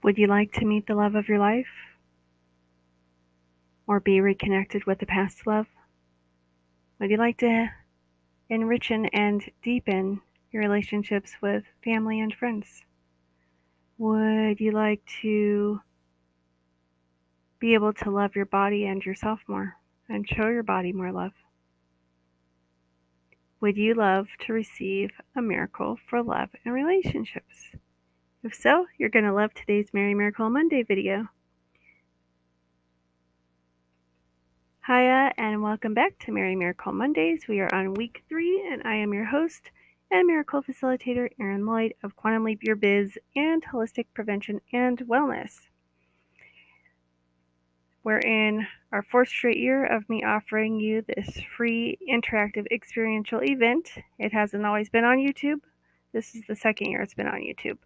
Would you like to meet the love of your life? Or be reconnected with the past love? Would you like to enrich and deepen your relationships with family and friends? Would you like to be able to love your body and yourself more and show your body more love? Would you love to receive a miracle for love and relationships? If so, you're going to love today's Merry Miracle Monday video. Hiya, and welcome back to Merry Miracle Mondays. We are on week 3, and I am your host and miracle facilitator, Erin Lloyd of Quantum Leap Your Biz and Holistic Prevention and Wellness. We're in our 4th straight year of me offering you this free interactive experiential event. It hasn't always been on YouTube. This is the 2nd year it's been on YouTube.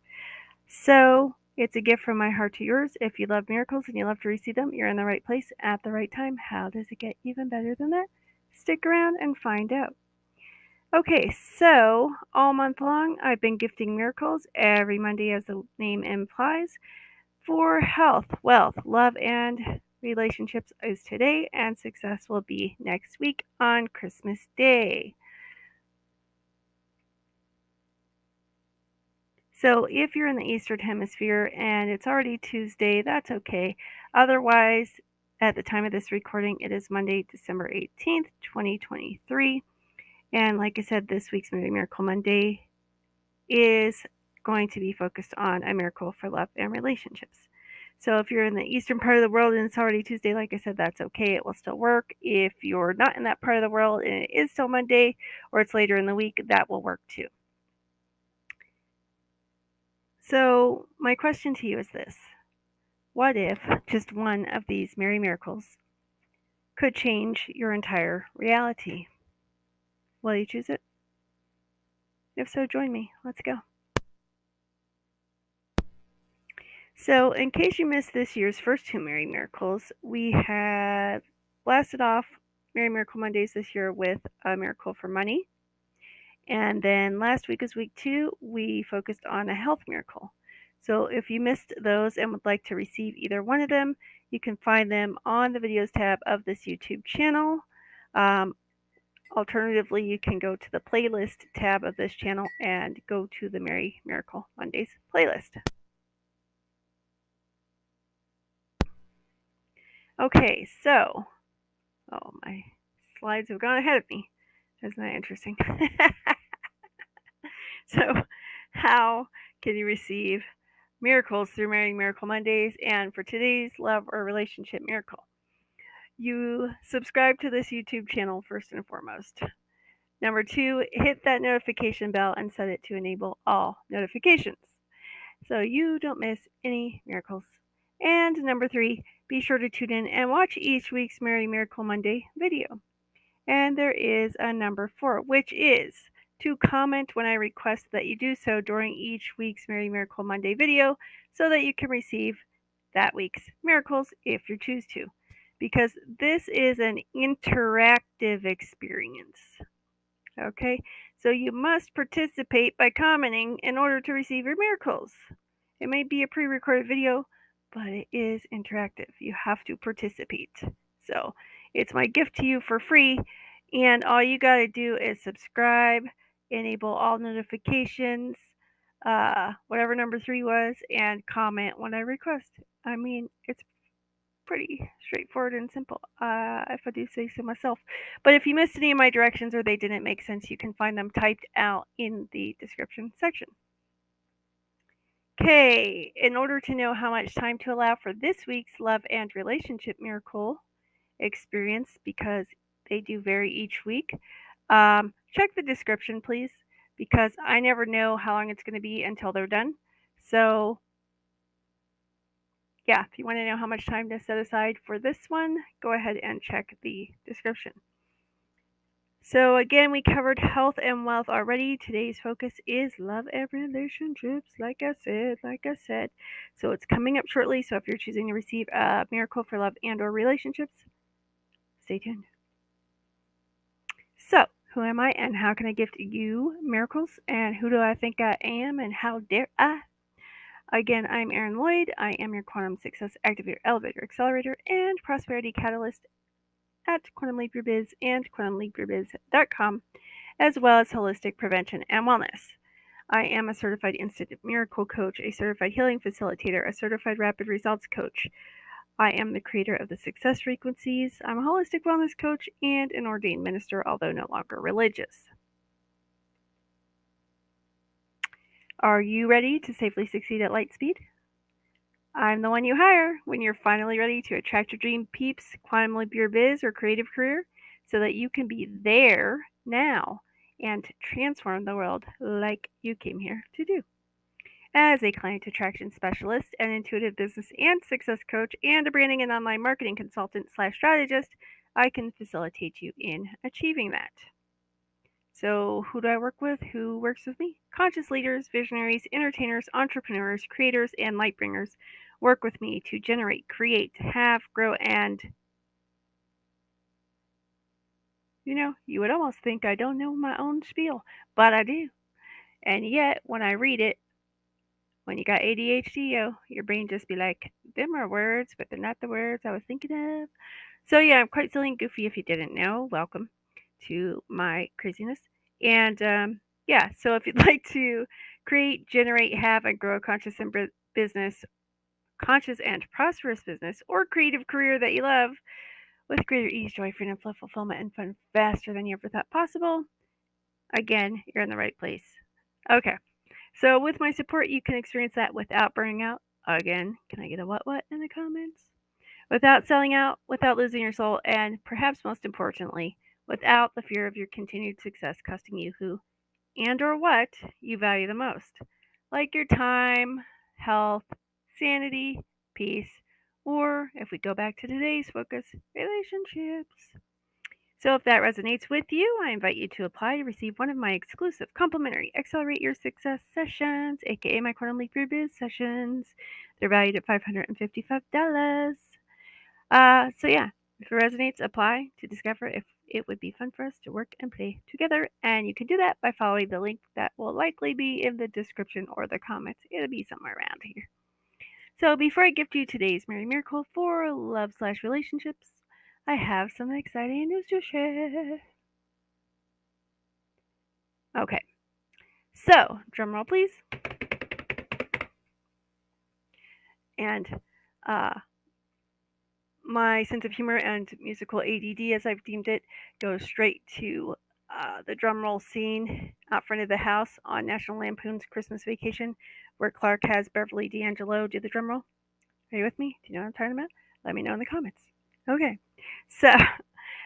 So it's a gift from my heart to yours. If you love miracles and you love to receive them, you're in the right place at the right time. How does it get even better than that? Stick around and find out. Okay, so all month long, I've been gifting miracles every Monday, as the name implies, for health, wealth, love, and relationships is today, and success will be next week on Christmas Day. So if you're in the Eastern Hemisphere and it's already Tuesday, that's okay. Otherwise, at the time of this recording, it is Monday, December 18th, 2023. And like I said, this week's Merry Miracle Monday is going to be focused on a miracle for love and relationships. So if you're in the eastern part of the world and it's already Tuesday, like I said, that's okay. It will still work. If you're not in that part of the world and it is still Monday or it's later in the week, that will work too. So my question to you is this. What if just one of these merry miracles could change your entire reality? Will you choose it? If so, join me. Let's go. So, in case you missed this year's first 2 Merry Miracles, we had blasted off Merry Miracle Mondays this year with a miracle for money. And then last week was week 2, we focused on a health miracle. So if you missed those and would like to receive either one of them, you can find them on the videos tab of this YouTube channel. Alternatively, you can go to the playlist tab of this channel and go to the Merry Miracle Mondays playlist. Okay, so, oh, my slides have gone ahead of me. Isn't that interesting? So, how can you receive miracles through Merry Miracle Mondays? And for today's love or relationship miracle, you subscribe to this YouTube channel first and foremost. Number 2, hit that notification bell and set it to enable all notifications so you don't miss any miracles. And number 3, be sure to tune in and watch each week's Merry Miracle Monday video. And there is a number 4, which is to comment when I request that you do so during each week's Merry Miracle Monday video so that you can receive that week's miracles if you choose to. Because this is an interactive experience. Okay, so you must participate by commenting in order to receive your miracles. It may be a pre-recorded video, but it is interactive. You have to participate. So it's my gift to you for free, and all you got to do is subscribe, enable all notifications, whatever number 3 was, and comment when I request. I mean, it's pretty straightforward and simple, if I do say so myself. But if you missed any of my directions or they didn't make sense, you can find them typed out in the description section. Okay, in order to know how much time to allow for this week's love and relationship miracle experience, because they do vary each week, check the description, please, because I never know how long it's going to be until they're done. So yeah, if you want to know how much time to set aside for this one, go ahead and check the description. So again, we covered health and wealth already. Today's focus is love and relationships, like I said. So it's coming up shortly. So if you're choosing to receive a miracle for love and or relationships, stay tuned. So who am I and how can I gift you miracles? And who do I think I am and how dare I? Again, I'm Erin Lloyd. I am your Quantum Success Activator, Elevator, Accelerator, and Prosperity Catalyst at Quantum Leap Your Biz and quantumleapyourbiz.com, as well as Holistic Prevention and Wellness. I am a certified instant miracle coach, a certified healing facilitator, a certified rapid results coach. I am the creator of the success frequencies. I'm a holistic wellness coach and an ordained minister, although no longer religious. Are you ready to safely succeed at light speed? I'm the one you hire when you're finally ready to attract your dream peeps, quantum leap your biz, or creative career so that you can be there now and transform the world like you came here to do. As a client attraction specialist, an intuitive business and success coach, and a branding and online marketing consultant slash strategist, I can facilitate you in achieving that. So, who do I work with? Who works with me? Conscious leaders, visionaries, entertainers, entrepreneurs, creators, and light bringers work with me to generate, create, have, grow, and you would almost think I don't know my own spiel, but I do. And yet, when I read it, when you got ADHD, your brain just be like, them are words, but they're not the words I was thinking of. So, yeah, I'm quite silly and goofy if you didn't know. Welcome to my craziness. And yeah, so if you'd like to create, generate, have, and grow a conscious and business, conscious and prosperous business, or creative career that you love with greater ease, joy, freedom, flow, fulfillment, and fun faster than you ever thought possible, again, you're in the right place. Okay, so with my support, you can experience that without burning out. Again, can I get a what in the comments? Without selling out, without losing your soul, and perhaps most importantly, without the fear of your continued success costing you who and or what you value the most, like your time, health, sanity, peace, or if we go back to today's focus, relationships. So if that resonates with you, I invite you to apply to receive one of my exclusive complimentary Accelerate Your Success sessions, aka my Quantum Leap Your Biz sessions. They're valued at $555. So yeah, if it resonates, apply to discover if it would be fun for us to work and play together. And you can do that by following the link that will likely be in the description or the comments. It'll be somewhere around here. So before I gift you today's Merry Miracle for love slash relationships, I have some exciting news to share. Okay, so drum roll please. And uh, my sense of humor and musical ADD, as I've deemed it, goes straight to the drum roll scene out front of the house on National Lampoon's Christmas Vacation, where Clark has Beverly D'Angelo do the drum roll. Are you with me? Do you know what I'm talking about? Let me know in the comments. Okay, so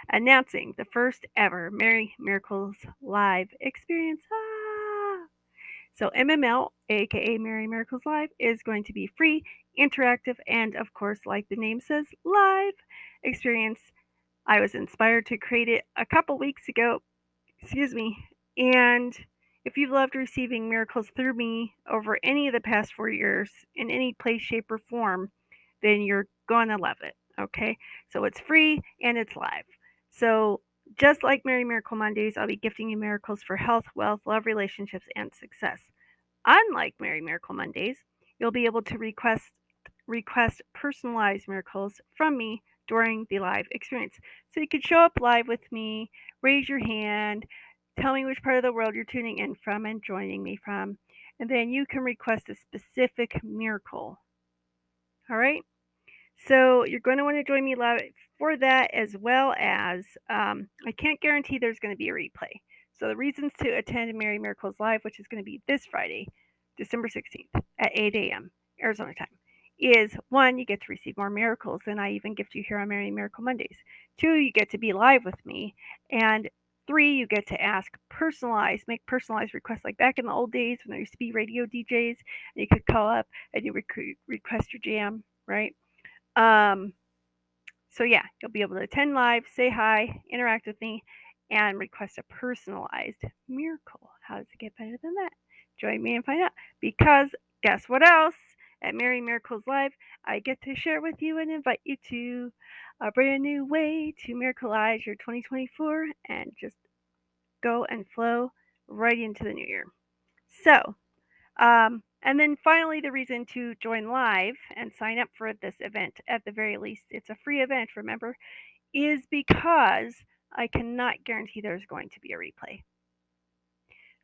announcing the first ever Merry Miracles live experience. So MML, aka Merry Miracles Live, is going to be free, interactive, and of course, like the name says, live experience. I was inspired to create it a couple weeks ago. Excuse me. And if you've loved receiving miracles through me over any of the past 4 years in any place, shape, or form, then you're gonna love it. Okay? So it's free and it's live. So just like Merry Miracle Mondays, I'll be gifting you miracles for health, wealth, love, relationships, and success. Unlike Merry Miracle Mondays, you'll be able to request personalized miracles from me during the live experience. So you could show up live with me, raise your hand, tell me which part of the world you're tuning in from and joining me from, and then you can request a specific miracle. All right? So you're going to want to join me live for that, as well as I can't guarantee there's going to be a replay. So the reasons to attend Merry Miracles Live, which is going to be this Friday, December 16th at 8 a.m. Arizona time, is one, you get to receive more miracles than I even gift you here on Merry Miracle Mondays. Two, you get to be live with me. And three, you get to make personalized requests like back in the old days when there used to be radio DJs and you could call up and you request your jam, right? Um, so yeah, you'll be able to attend live, say hi, interact with me, and request a personalized miracle. How does it get better than that? Join me and find out. Because guess what else? At Merry Miracles Live, I get to share with you and invite you to a brand new way to miracleize your 2024 and just go and flow right into the new year. So, And then finally, the reason to join live and sign up for this event, at the very least, it's a free event, remember, is because I cannot guarantee there's going to be a replay.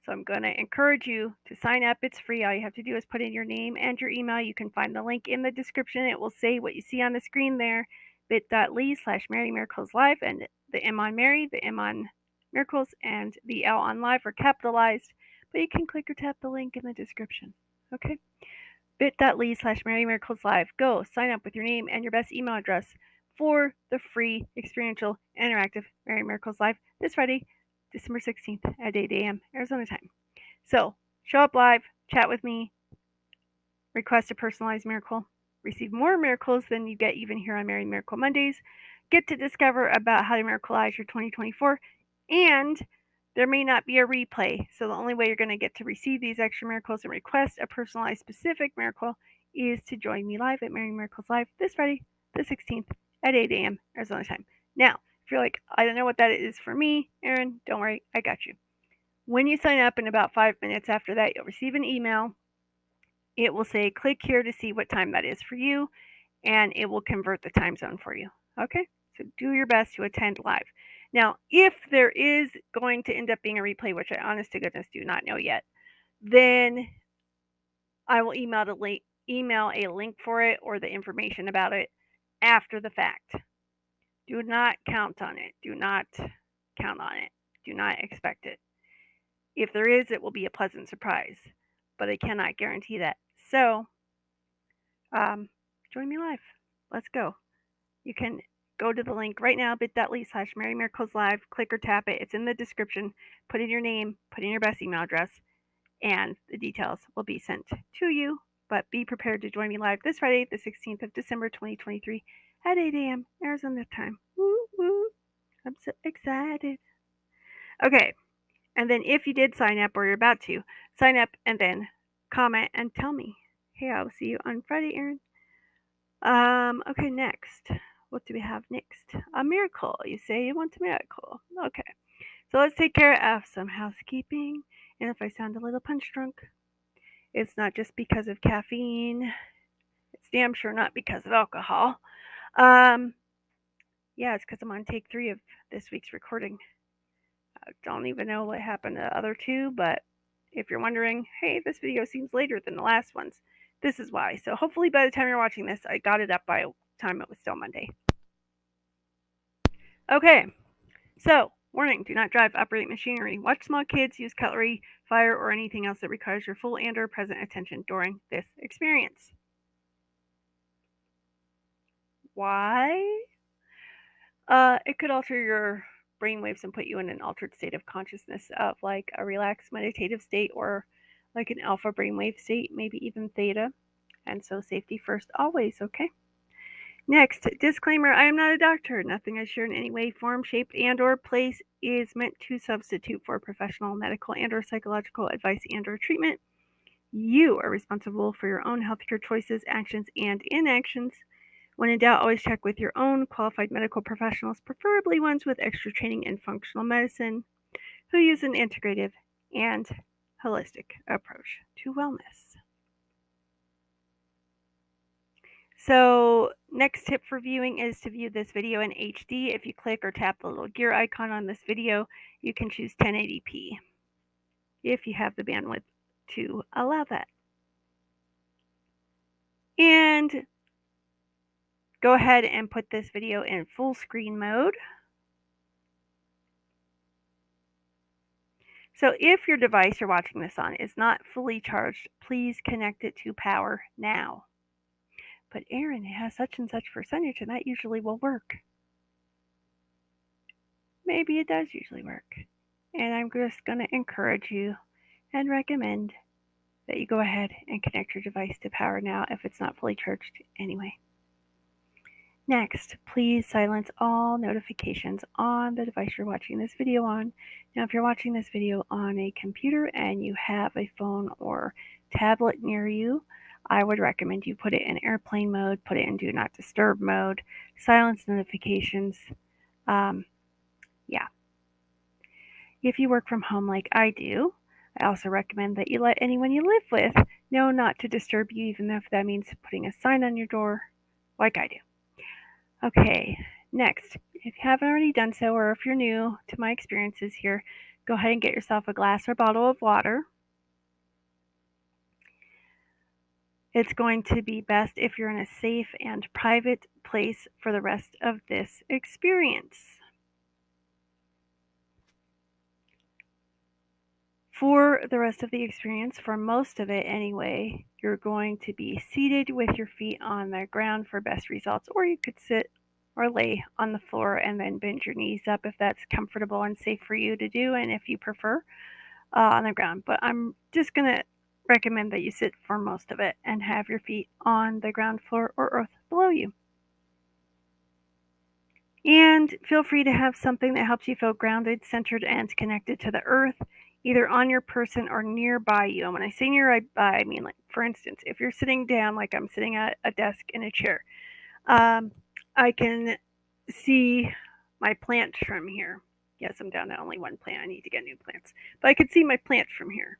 So I'm going to encourage you to sign up. It's free. All you have to do is put in your name and your email. You can find the link in the description. It will say what you see on the screen there, bit.ly/MaryMiraclesLive, and the M on Mary, the M on Miracles, and the L on Live are capitalized, but you can click or tap the link in the description. Okay? bit.ly/MaryMiraclesLive. Go sign up with your name and your best email address for the free experiential interactive Mary Miracles Live this Friday, December 16th at 8 a.m. Arizona time. So show up live, chat with me, request a personalized miracle, receive more miracles than you get even here on Mary Miracle Mondays, get to discover about how to miracleize your 2024, and there may not be a replay. So the only way you're going to get to receive these extra miracles and request a personalized specific miracle is to join me live at Mary Miracles Live this Friday, the 16th at 8 a.m. Arizona time. Now, if you're like, I don't know what that is for me, Erin, don't worry, I got you. When you sign up in about 5 minutes after that, you'll receive an email. It will say, click here to see what time that is for you, and it will convert the time zone for you. Okay? So do your best to attend live. Now, if there is going to end up being a replay, which I honest to goodness do not know yet, then I will email a link for it or the information about it after the fact. Do not count on it. Do not count on it. Do not expect it. If there is, it will be a pleasant surprise, but I cannot guarantee that. So, join me live. Let's go. You can go to the link right now, bit.ly/MaryMiraclesLive. Click or tap it. It's in the description. Put in your name, put in your best email address, and the details will be sent to you. But be prepared to join me live this Friday, the 16th of December, 2023, at 8 a.m. Arizona time. Woo, woo. I'm so excited. Okay. And then if you did sign up or you're about to, sign up and then comment and tell me. Hey, I'll see you on Friday, Erin. Okay, next. What do we have next? A miracle. You say you want a miracle. Okay. So let's take care of some housekeeping. And if I sound a little punch drunk, it's not just because of caffeine. It's damn sure not because of alcohol. Yeah, it's because I'm on take 3 of this week's recording. I don't even know what happened to the other 2, but if you're wondering, hey, this video seems later than the last ones, this is why. So hopefully by the time you're watching this, I got it up by the time it was still Monday. Okay, so warning, do not drive, operate machinery, watch small kids, use cutlery, fire, or anything else that requires your full and or present attention during this experience. Why? It could alter your brainwaves and put you in an altered state of consciousness of like a relaxed meditative state or like an alpha brainwave state, maybe even theta. And so safety first always, okay? Next, disclaimer, I am not a doctor. Nothing I share in any way, form, shape, and or place is meant to substitute for professional medical and or psychological advice and or treatment. You are responsible for your own healthcare choices, actions, and inactions. When in doubt, always check with your own qualified medical professionals, preferably ones with extra training in functional medicine, who use an integrative and holistic approach to wellness. So, next tip for viewing is to view this video in HD. If you click or tap the little gear icon on this video, you can choose 1080p if you have the bandwidth to allow that. And go ahead and put this video in full screen mode. So if your device you're watching this on is not fully charged, please connect it to power now. But Erin, it has such and such percentage and that usually will work. Maybe it does usually work. And I'm just going to encourage you and recommend that you go ahead and connect your device to power now if it's not fully charged anyway. Next, please silence all notifications on the device you're watching this video on. Now, if you're watching this video on a computer and you have a phone or tablet near you, I would recommend you put it in airplane mode, put it in do not disturb mode, silence notifications. Yeah. If you work from home like I do, I also recommend that you let anyone you live with know not to disturb you, even if that means putting a sign on your door, like I do. Okay, next, if you haven't already done so, or if you're new to my experiences here, go ahead and get yourself a glass or bottle of water. It's going to be best if you're in a safe and private place for the rest of this experience. For the rest of the experience, for most of it anyway, you're going to be seated with your feet on the ground for best results, or you could sit or lay on the floor and then bend your knees up if that's comfortable and safe for you to do, and if you prefer, on the ground. But I'm just going to recommend that you sit for most of it and have your feet on the ground floor or earth below you. And feel free to have something that helps you feel grounded, centered, and connected to the earth, either on your person or nearby you. And when I say nearby, I mean, like, for instance, if you're sitting down, like I'm sitting at a desk in a chair, I can see my plant from here. Yes, I'm down to only one plant. I need to get new plants. But I can see my plant from here.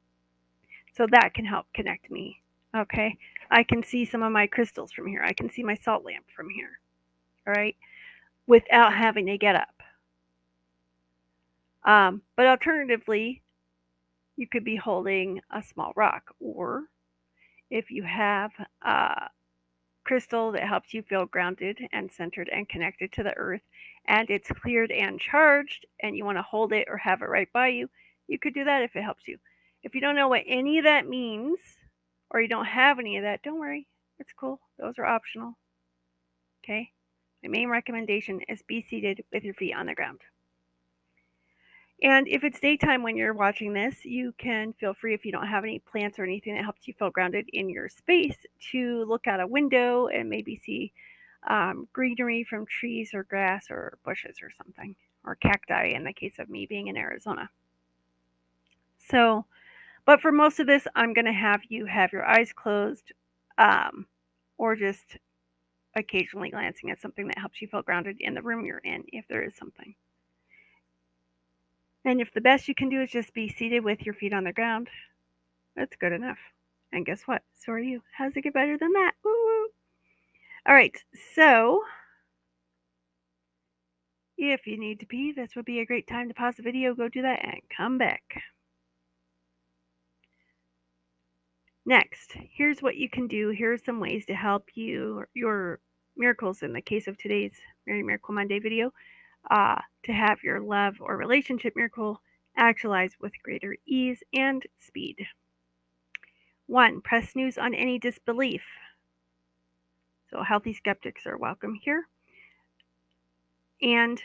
So that can help connect me. Okay. I can see some of my crystals from here. I can see my salt lamp from here. All right. Without having to get up. But alternatively, you could be holding a small rock, or if you have a crystal that helps you feel grounded and centered and connected to the earth, and it's cleared and charged, and you want to hold it or have it right by you, you could do that if it helps you. If you don't know what any of that means, or you don't have any of that, don't worry. It's cool. Those are optional. Okay? My main recommendation is be seated with your feet on the ground. And if it's daytime when you're watching this, you can feel free, if you don't have any plants or anything that helps you feel grounded in your space, to look out a window and maybe see greenery from trees or grass or bushes or something, or cacti in the case of me being in Arizona. So, but for most of this, I'm going to have you have your eyes closed, or just occasionally glancing at something that helps you feel grounded in the room you're in, if there is something. And if the best you can do is just be seated with your feet on the ground, that's good enough. And guess what? So are you. How's it get better than that? Woo! All right, so if you need to pee, this would be a great time to pause the video, go do that, and come back. Next, here's what you can do. Here are some ways to help you, your miracles in the case of today's Merry Miracle Monday video, to have your love or relationship miracle actualize with greater ease and speed. 1. Press snooze on any disbelief. So healthy skeptics are welcome here. And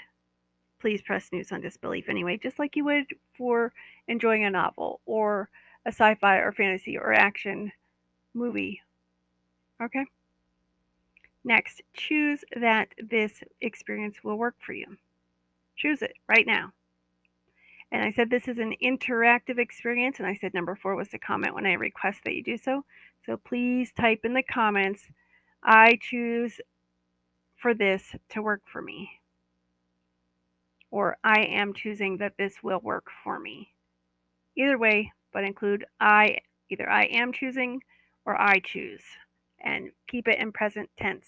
please press snooze on disbelief anyway, just like you would for enjoying a novel or a sci-fi or fantasy or action movie. Okay? Next, choose that this experience will work for you. Choose it right now. And I said this is an interactive experience, and I said number 4 was to comment when I request that you do so. So please type in the comments, I choose for this to work for me, or I am choosing that this will work for me. Either way, but include either I am choosing or I choose, and keep it in present tense.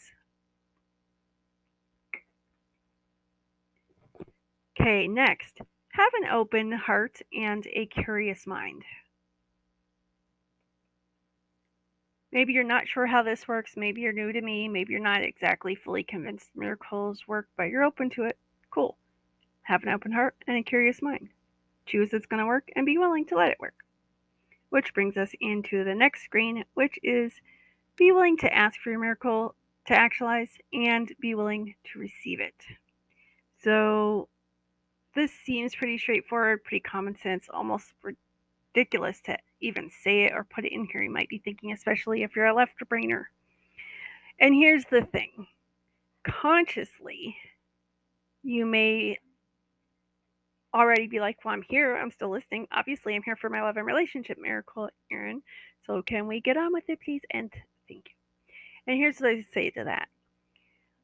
Okay, next, have an open heart and a curious mind. Maybe you're not sure how this works. Maybe you're new to me. Maybe you're not exactly fully convinced miracles work, but you're open to it. Cool. Have an open heart and a curious mind. Choose it's going to work and be willing to let it work. Which brings us into the next screen, which is be willing to ask for your miracle to actualize and be willing to receive it. So this seems pretty straightforward, pretty common sense, almost ridiculous to even say it or put it in here. You might be thinking, especially if you're a left brainer. And here's the thing. Consciously, you may already be like, well, I'm here. I'm still listening. Obviously, I'm here for my love and relationship miracle, Erin. So can we get on with it, please? And thank you. And here's what I say to that.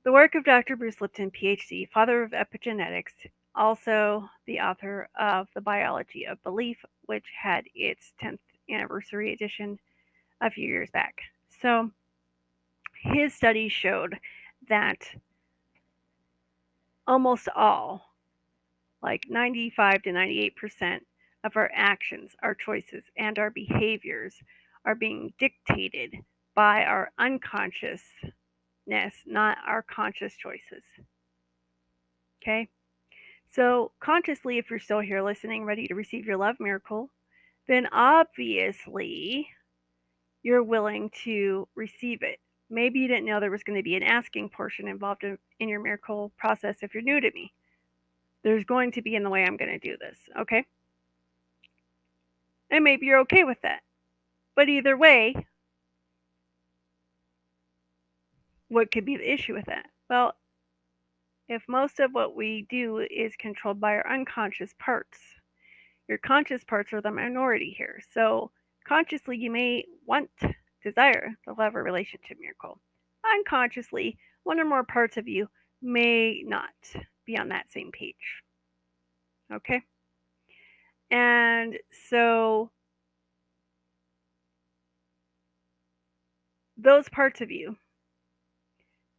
The work of Dr. Bruce Lipton, PhD, father of epigenetics, also the author of The Biology of Belief, which had its 10th anniversary edition a few years back. So his studies showed that almost all, like 95 to 98% of our actions, our choices, and our behaviors are being dictated by our unconsciousness, not our conscious choices. Okay? So, consciously, if you're still here listening, ready to receive your love miracle, then obviously you're willing to receive it. Maybe you didn't know there was going to be an asking portion involved in your miracle process if you're new to me. There's going to be in the way I'm going to do this, okay? And maybe you're okay with that. But either way, what could be the issue with that? Well, if most of what we do is controlled by our unconscious parts, your conscious parts are the minority here. So consciously, you may want, desire the love or relationship miracle. Unconsciously, one or more parts of you may not be on that same page. Okay? And so those parts of you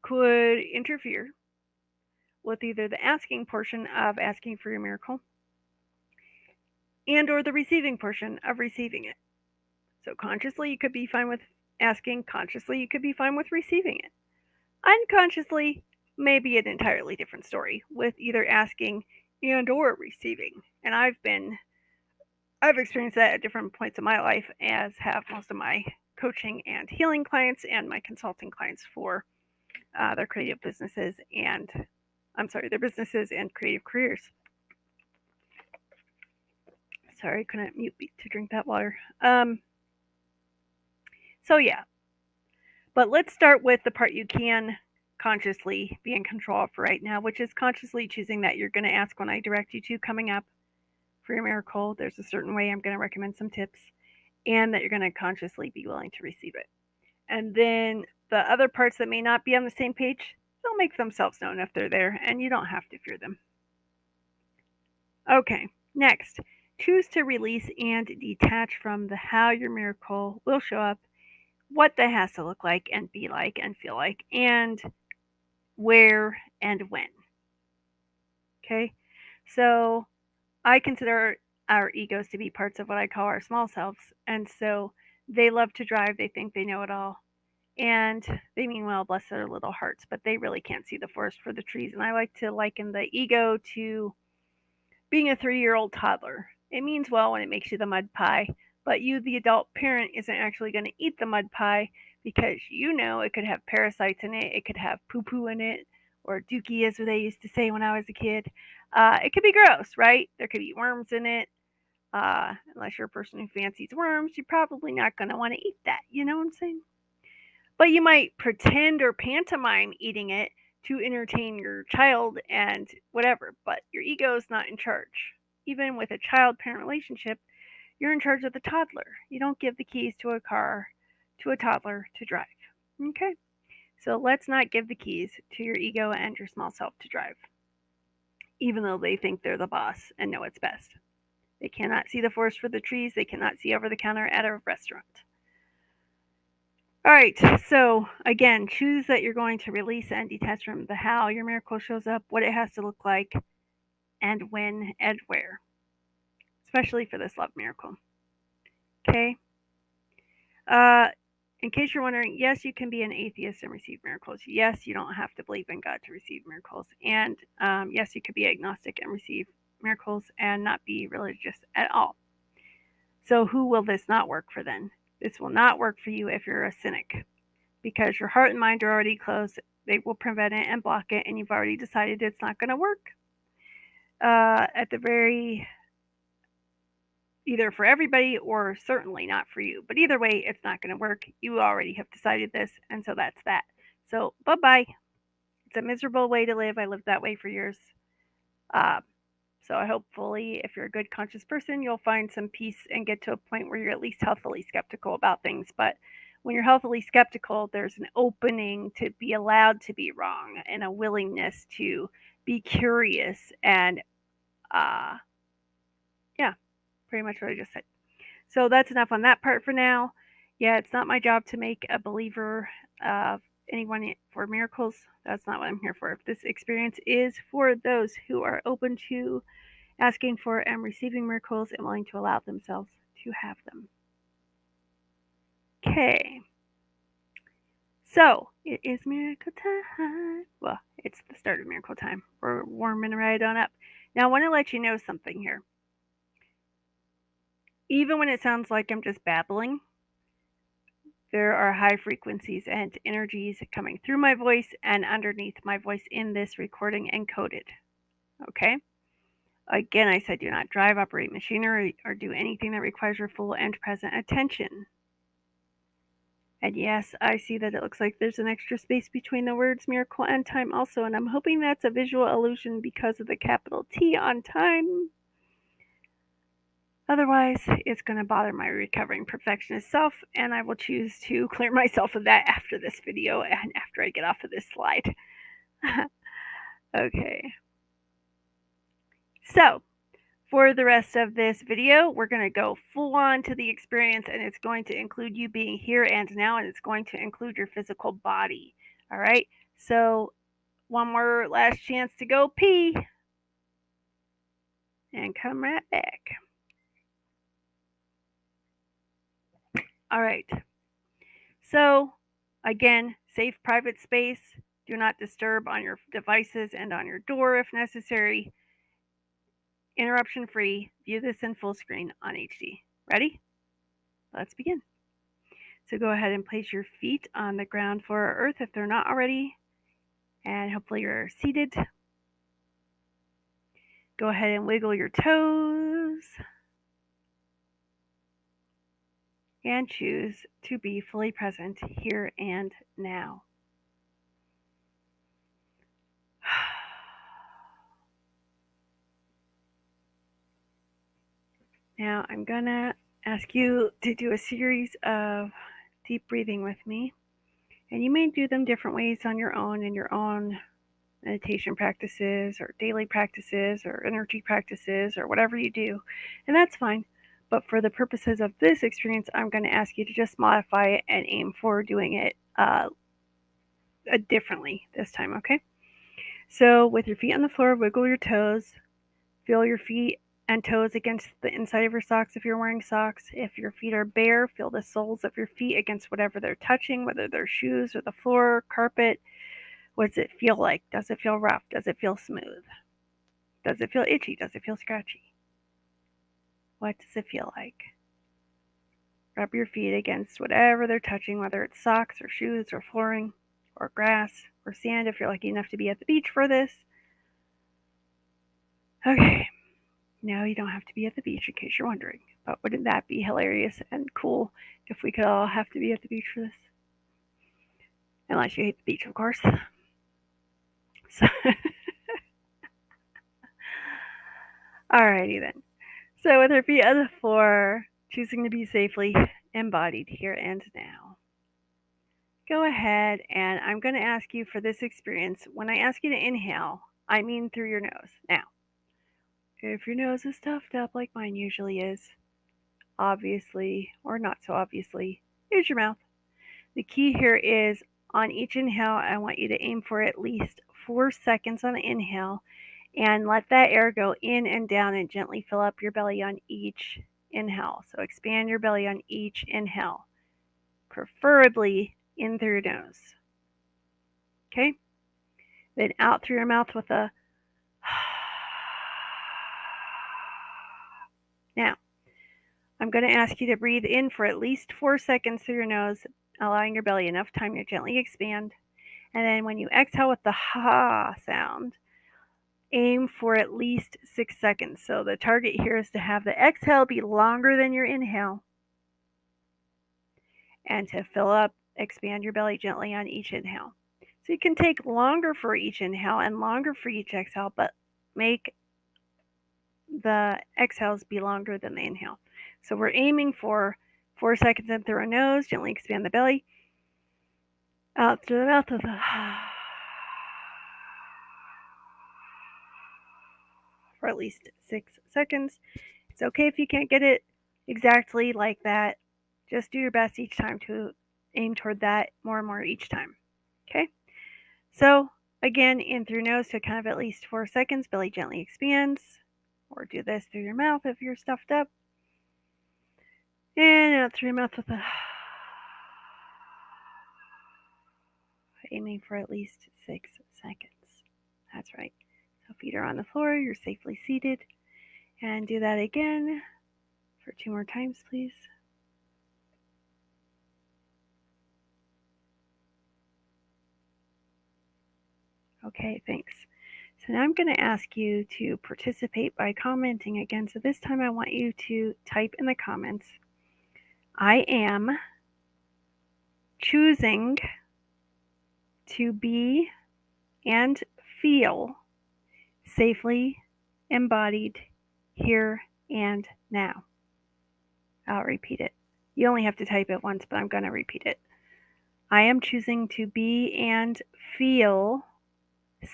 could interfere with either the asking portion of asking for your miracle and or the receiving portion of receiving it. So consciously you could be fine with asking, consciously you could be fine with receiving it. Unconsciously may be an entirely different story with either asking and or receiving. And I've experienced that at different points in my life, as have most of my coaching and healing clients and my consulting clients for their creative businesses and their businesses and creative careers. Sorry, I couldn't mute to drink that water. So yeah, but let's start with the part you can consciously be in control of right now, which is consciously choosing that you're going to ask when I direct you to coming up for your miracle. There's a certain way I'm going to recommend some tips, and that you're going to consciously be willing to receive it. And then the other parts that may not be on the same page, they'll make themselves known if they're there, and you don't have to fear them. Okay, next, choose to release and detach from the how your miracle will show up, what that has to look like and be like and feel like, and where and when. Okay, so I consider our egos to be parts of what I call our small selves, and so they love to drive, they think they know it all, and they mean well, bless their little hearts, but they really can't see the forest for the trees. And I like to liken the ego to being a 3-year-old toddler. It means well when it makes you the mud pie, but you, the adult parent, isn't actually going to eat the mud pie because you know it could have parasites in it, it could have poo poo in it, or dookie, as they used to say when I was a kid. It could be gross, right? There could be worms in it. Unless you're a person who fancies worms, you're probably not going to want to eat that. You know what I'm saying? But you might pretend or pantomime eating it to entertain your child and whatever, but your ego is not in charge. Even with a child parent relationship, you're in charge of the toddler. You don't give the keys to a car to a toddler to drive. Okay? So let's not give the keys to your ego and your small self to drive, even though they think they're the boss and know it's best. They cannot see the forest for the trees, they cannot see over the counter at a restaurant. All right, so again, choose that you're going to release and detach from the how your miracle shows up, what it has to look like, and when and where, especially for this love miracle. Okay? Uh, in case you're wondering, yes, you can be an atheist and receive miracles. Yes, you don't have to believe in God to receive miracles. And yes, you could be agnostic and receive miracles and not be religious at all. So, who will this not work for then? This will not work for you if you're a cynic, because your heart and mind are already closed. They will prevent it and block it, and you've already decided it's not going to work. At the very, either for everybody or certainly not for you. But either way, it's not going to work. You already have decided this, and so that's that. So bye bye. It's a miserable way to live. I lived that way for years. Uh, so hopefully, if you're a good conscious person, you'll find some peace and get to a point where you're at least healthily skeptical about things. But when you're healthily skeptical, there's an opening to be allowed to be wrong and a willingness to be curious. And yeah, pretty much what I just said. So that's enough on that part for now. Yeah, it's not my job to make a believer of anyone for miracles. That's not what I'm here for. This experience is for those who are open to asking for and receiving miracles and willing to allow themselves to have them. Okay. So, it is miracle time. Well, it's the start of miracle time. We're warming right on up. Now, I want to let you know something here. Even when it sounds like I'm just babbling, there are high frequencies and energies coming through my voice and underneath my voice in this recording encoded. Okay? Again, I said do not drive, operate machinery, or do anything that requires your full and present attention. And yes, I see that it looks like there's an extra space between the words miracle and time also, and I'm hoping that's a visual illusion because of the capital T on time. Otherwise, it's going to bother my recovering perfectionist self, and I will choose to clear myself of that after this video and after I get off of this slide. Okay. So, for the rest of this video, we're going to go full on to the experience, and it's going to include you being here and now, and it's going to include your physical body. All right. So, one more last chance to go pee and come right back. All right. So, again, safe private space. Do not disturb on your devices and on your door if necessary. Interruption free. View this in full screen on HD. Ready? Let's begin. So go ahead and place your feet on the ground floor or earth if they're not already. And hopefully you're seated. Go ahead and wiggle your toes. And choose to be fully present here and now. Now I'm going to ask you to do a series of deep breathing with me. And you may do them different ways on your own in your own meditation practices or daily practices or energy practices or whatever you do. And that's fine. But for the purposes of this experience, I'm going to ask you to just modify it and aim for doing it differently this time, okay? So with your feet on the floor, wiggle your toes. Feel your feet and toes against the inside of your socks if you're wearing socks. If your feet are bare, feel the soles of your feet against whatever they're touching, whether they're shoes or the floor, carpet. What does it feel like? Does it feel rough? Does it feel smooth? Does it feel itchy? Does it feel scratchy? What does it feel like? Rub your feet against whatever they're touching, whether it's socks or shoes or flooring or grass or sand if you're lucky enough to be at the beach for this. Okay. No, you don't have to be at the beach in case you're wondering. But wouldn't that be hilarious and cool if we could all have to be at the beach for this? Unless you hate the beach, of course. So alrighty then. So with our feet on the floor, choosing to be safely embodied here and now. Go ahead and I'm going to ask you for this experience. When I ask you to inhale, I mean through your nose. Now, if your nose is stuffed up like mine usually is, obviously, or not so obviously, use your mouth. The key here is on each inhale, I want you to aim for at least 4 seconds on the inhale and let that air go in and down and gently fill up your belly on each inhale. So expand your belly on each inhale, preferably in through your nose. Okay? Then out through your mouth with a Now, I'm going to ask you to breathe in for at least 4 seconds through your nose, allowing your belly enough time to gently expand. And then when you exhale with the ha sound, aim for at least 6 seconds. So the target here is to have the exhale be longer than your inhale and to fill up, expand your belly gently on each inhale. So you can take longer for each inhale and longer for each exhale, but make the exhales be longer than the inhale. So we're aiming for 4 seconds in through our nose, gently expand the belly, out through the mouth with a for at least 6 seconds. It's okay if you can't get it exactly like that. Just do your best each time to aim toward that more and more each time. Okay? So, again, in through your nose to kind of at least 4 seconds, belly gently expands. Or do this through your mouth if you're stuffed up. And out through your mouth with a aiming for at least 6 seconds. That's right. So feet are on the floor, you're safely seated. And do that again for 2 more times, please. Okay, thanks. So now I'm going to ask you to participate by commenting again. So this time I want you to type in the comments, I am choosing to be and feel safely embodied here and now. I'll repeat it. You only have to type it once, but I'm going to repeat it. I am choosing to be and feel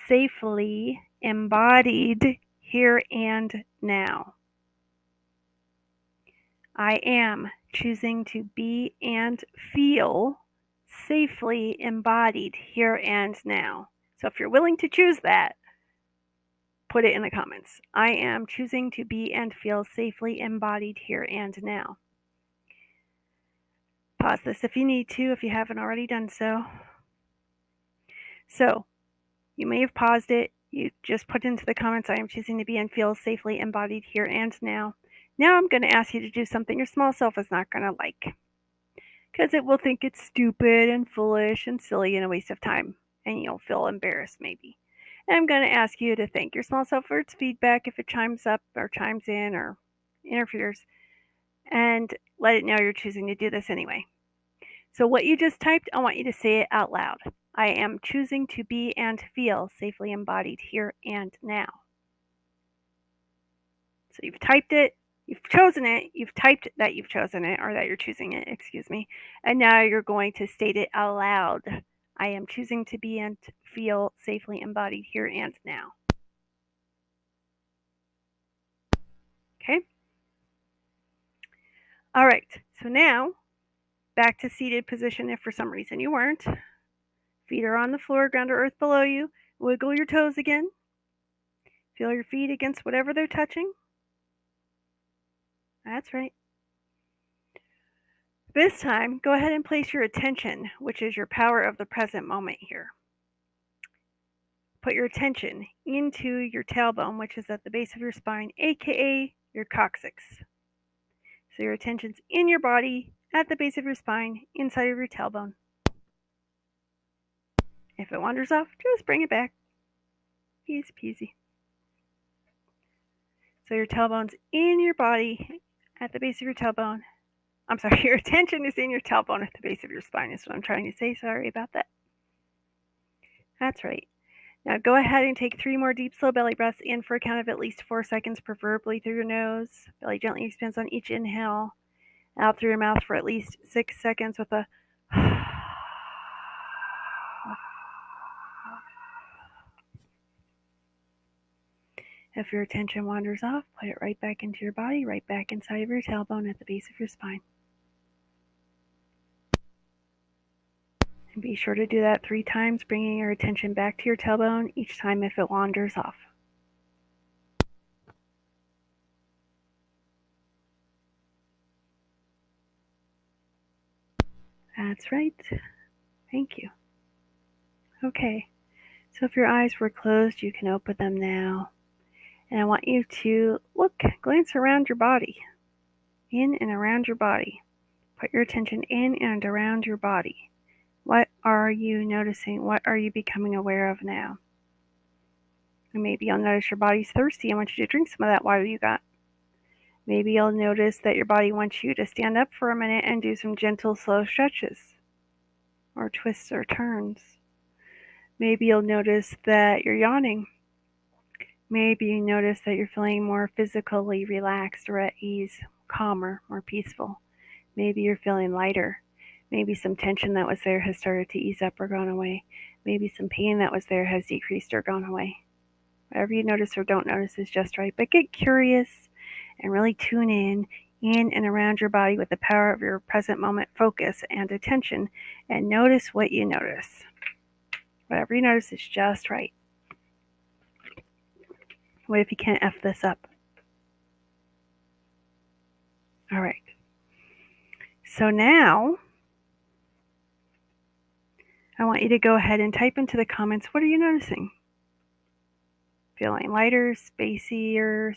safely embodied here and now. I am choosing to be and feel safely embodied here and now. So if you're willing to choose that, put it in the comments. I am choosing to be and feel safely embodied here and now. Pause this if you need to, if you haven't already done so. So, you may have paused it. You just put into the comments, I am choosing to be and feel safely embodied here and now. Now I'm going to ask you to do something your small self is not going to like. Because it will think it's stupid and foolish and silly and a waste of time. And you'll feel embarrassed maybe. And I'm going to ask you to thank your small self for its feedback if it chimes up or chimes in or interferes. And let it know you're choosing to do this anyway. So what you just typed, I want you to say it out loud. I am choosing to be and feel safely embodied here and now. So you've typed it, you've chosen it, you've typed that you've chosen it, or that you're choosing it, excuse me, and now you're going to state it out loud. I am choosing to be and feel safely embodied here and now. Okay? All right, so now back to seated position if for some reason you weren't. Feet are on the floor, ground or earth below you. Wiggle your toes again. Feel your feet against whatever they're touching. That's right. This time, go ahead and place your attention, which is your power of the present moment here. Put your attention into your tailbone, which is at the base of your spine, aka your coccyx. So your attention's in your body, at the base of your spine, inside of your tailbone. If it wanders off, just bring it back. Easy peasy. So your tailbone's in your body, at the base of your tailbone. I'm sorry, your attention is in your tailbone at the base of your spine is what I'm trying to say. Sorry about that. That's right. Now go ahead and take 3 more deep, slow belly breaths in for a count of at least 4 seconds, preferably through your nose. Belly gently expands on each inhale. Out through your mouth for at least 6 seconds with a If your attention wanders off, put it right back into your body, right back inside of your tailbone at the base of your spine. And be sure to do that 3 times, bringing your attention back to your tailbone each time if it wanders off. That's right. Thank you. Okay, so if your eyes were closed, you can open them now. And I want you to glance around your body, in and around your body. Put your attention in and around your body. What are you noticing? What are you becoming aware of now? And maybe you'll notice your body's thirsty. I want you to drink some of that water you got. Maybe you'll notice that your body wants you to stand up for a minute and do some gentle, slow stretches or twists or turns. Maybe you'll notice that you're yawning. Maybe you notice that you're feeling more physically relaxed or at ease, calmer, more peaceful. Maybe you're feeling lighter. Maybe some tension that was there has started to ease up or gone away. Maybe some pain that was there has decreased or gone away. Whatever you notice or don't notice is just right. But get curious and really tune in in and around your body with the power of your present moment focus and attention, and notice what you notice. Whatever you notice is just right. What if you can't F this up? All right. So now I want you to go ahead and type into the comments, what are you noticing? Feeling lighter, spacier,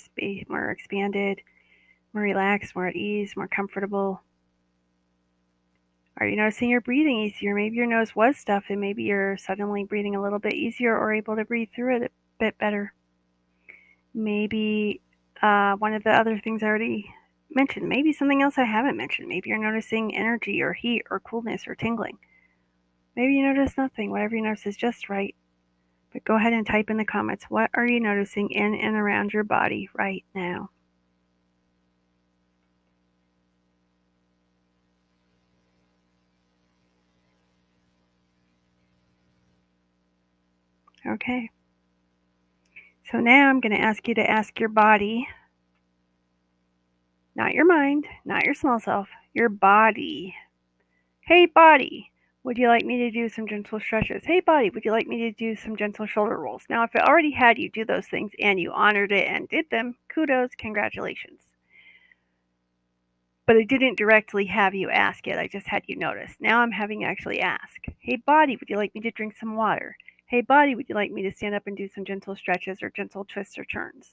more expanded, more relaxed, more at ease, more comfortable? Are you noticing you're breathing easier? Maybe your nose was stuffed and maybe you're suddenly breathing a little bit easier or able to breathe through it a bit better. Maybe one of the other things I already mentioned, maybe something else I haven't mentioned. Maybe you're noticing energy or heat or coolness or tingling. Maybe you notice nothing. Whatever you notice is just right. But go ahead and type in the comments, what are you noticing in and around your body right now? Okay. So now I'm going to ask you to ask your body, not your mind, not your small self, your body. Hey, body, would you like me to do some gentle stretches? Hey, body, would you like me to do some gentle shoulder rolls? Now, if it already had you do those things and you honored it and did them, kudos, congratulations. But I didn't directly have you ask it. I just had you notice. Now I'm having you actually ask. Hey, body, would you like me to drink some water? Hey, body, would you like me to stand up and do some gentle stretches or gentle twists or turns?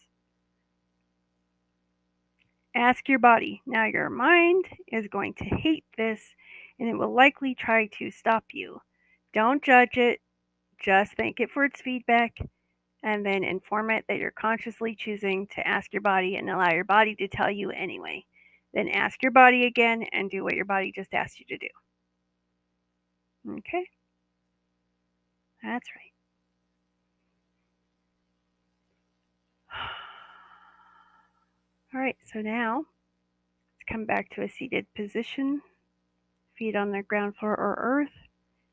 Ask your body. Now your mind is going to hate this and it will likely try to stop you. Don't judge it. Just thank it for its feedback and then inform it that you're consciously choosing to ask your body and allow your body to tell you anyway. Then ask your body again and do what your body just asked you to do. Okay? That's right. All right, so now let's come back to a seated position. Feet on the ground floor or earth.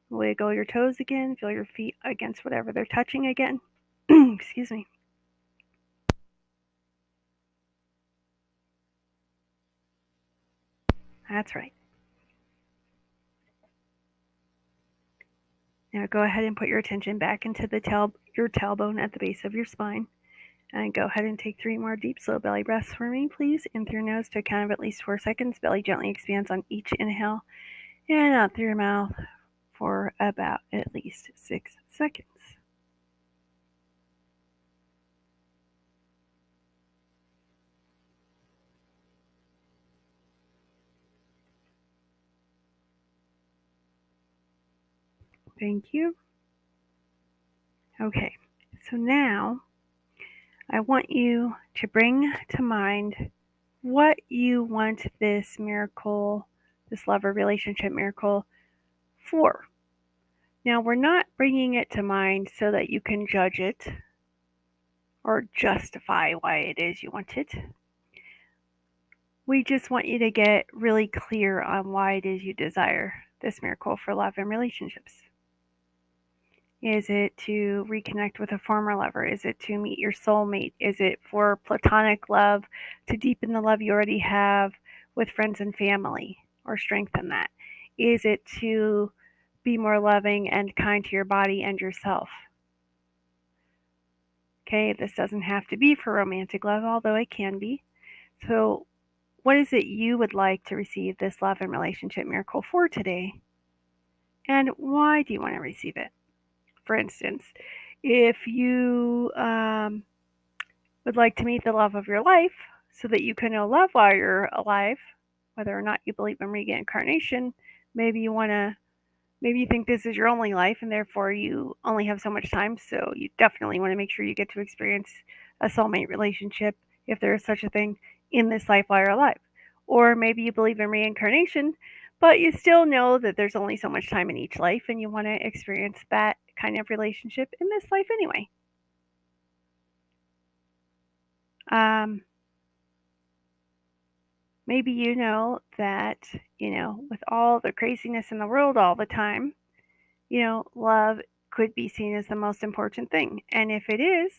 Wiggle your toes again. Feel your feet against whatever they're touching again. Excuse me. That's right. Now go ahead and put your attention back into your tailbone at the base of your spine. And go ahead and take 3 more deep, slow belly breaths for me, please. In through your nose to a count of at least 4 seconds. Belly gently expands on each inhale. And out through your mouth for about at least 6 seconds. Thank you. Okay, so now I want you to bring to mind what you want this miracle, this love or relationship miracle for. Now, we're not bringing it to mind so that you can judge it or justify why it is you want it. We just want you to get really clear on why it is you desire this miracle for love and relationships. Is it to reconnect with a former lover? Is it to meet your soulmate? Is it for platonic love, to deepen the love you already have with friends and family or strengthen that? Is it to be more loving and kind to your body and yourself? Okay, this doesn't have to be for romantic love, although it can be. So, what is it you would like to receive this love and relationship miracle for today? And why do you want to receive it? For instance, if you would like to meet the love of your life so that you can know love while you're alive, whether or not you believe in reincarnation, maybe you think this is your only life and therefore you only have so much time, so you definitely want to make sure you get to experience a soulmate relationship, if there is such a thing, in this life while you're alive. Or maybe you believe in reincarnation, but you still know that there's only so much time in each life and you want to experience that kind of relationship in this life anyway. Maybe you know that, with all the craziness in the world all the time, love could be seen as the most important thing. And if it is,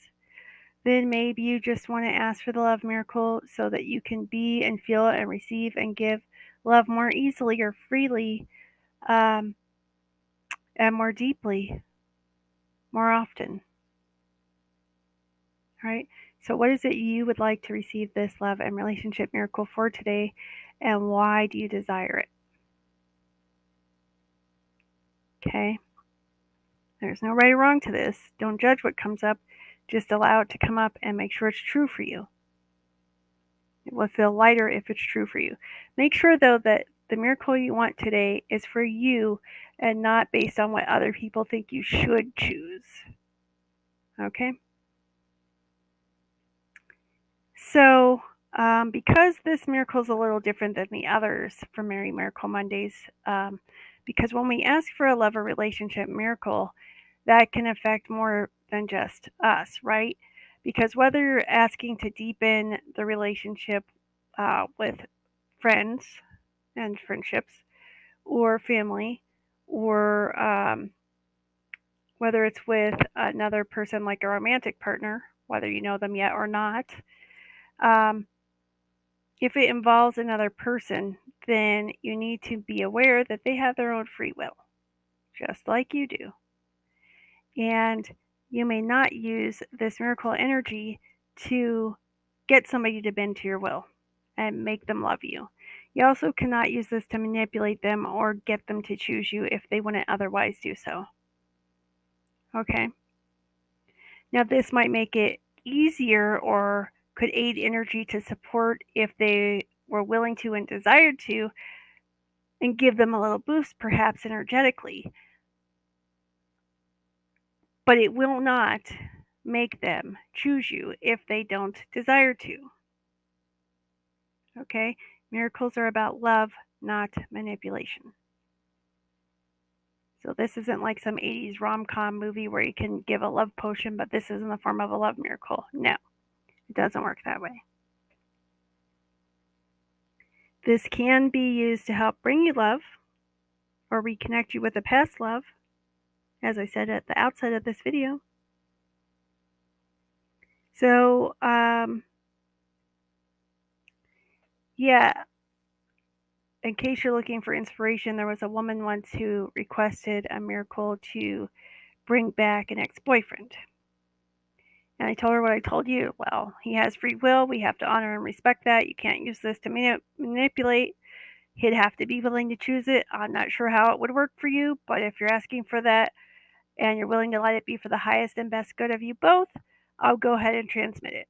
then maybe you just want to ask for the love miracle so that you can be and feel and receive and give love more easily or freely, um, and more deeply, more often. All right. So, what is it you would like to receive this love and relationship miracle for today, and why do you desire it? Okay. There's no right or wrong to this. Don't judge what comes up. Just allow it to come up and make sure it's true for you. It will feel lighter if it's true for you. Make sure, though, that the miracle you want today is for you and not based on what other people think you should choose. Okay? So, because this miracle is a little different than the others from Mary Miracle Mondays, because when we ask for a love or relationship miracle, that can affect more than just us, right? Because whether you're asking to deepen the relationship with friends and friendships, or family, or whether it's with another person like a romantic partner, whether you know them yet or not, um, if it involves another person, then you need to be aware that they have their own free will, just like you do. And you may not use this miracle energy to get somebody to bend to your will and make them love you. You also cannot use this to manipulate them or get them to choose you if they wouldn't otherwise do so. Okay? Now, this might make it easier or could aid energy to support if they were willing to and desired to, and give them a little boost, perhaps energetically. But it will not make them choose you if they don't desire to. Okay? Miracles are about love, not manipulation. So this isn't like some 80s rom-com movie where you can give a love potion, but this is in the form of a love miracle. No, it doesn't work that way. This can be used to help bring you love or reconnect you with a past love, as I said at the outset of this video. So, yeah, in case you're looking for inspiration, there was a woman once who requested a miracle to bring back an ex-boyfriend. And I told her what I told you. Well, he has free will. We have to honor and respect that. You can't use this to manipulate. He'd have to be willing to choose it. I'm not sure how it would work for you, but if you're asking for that and you're willing to let it be for the highest and best good of you both, I'll go ahead and transmit it.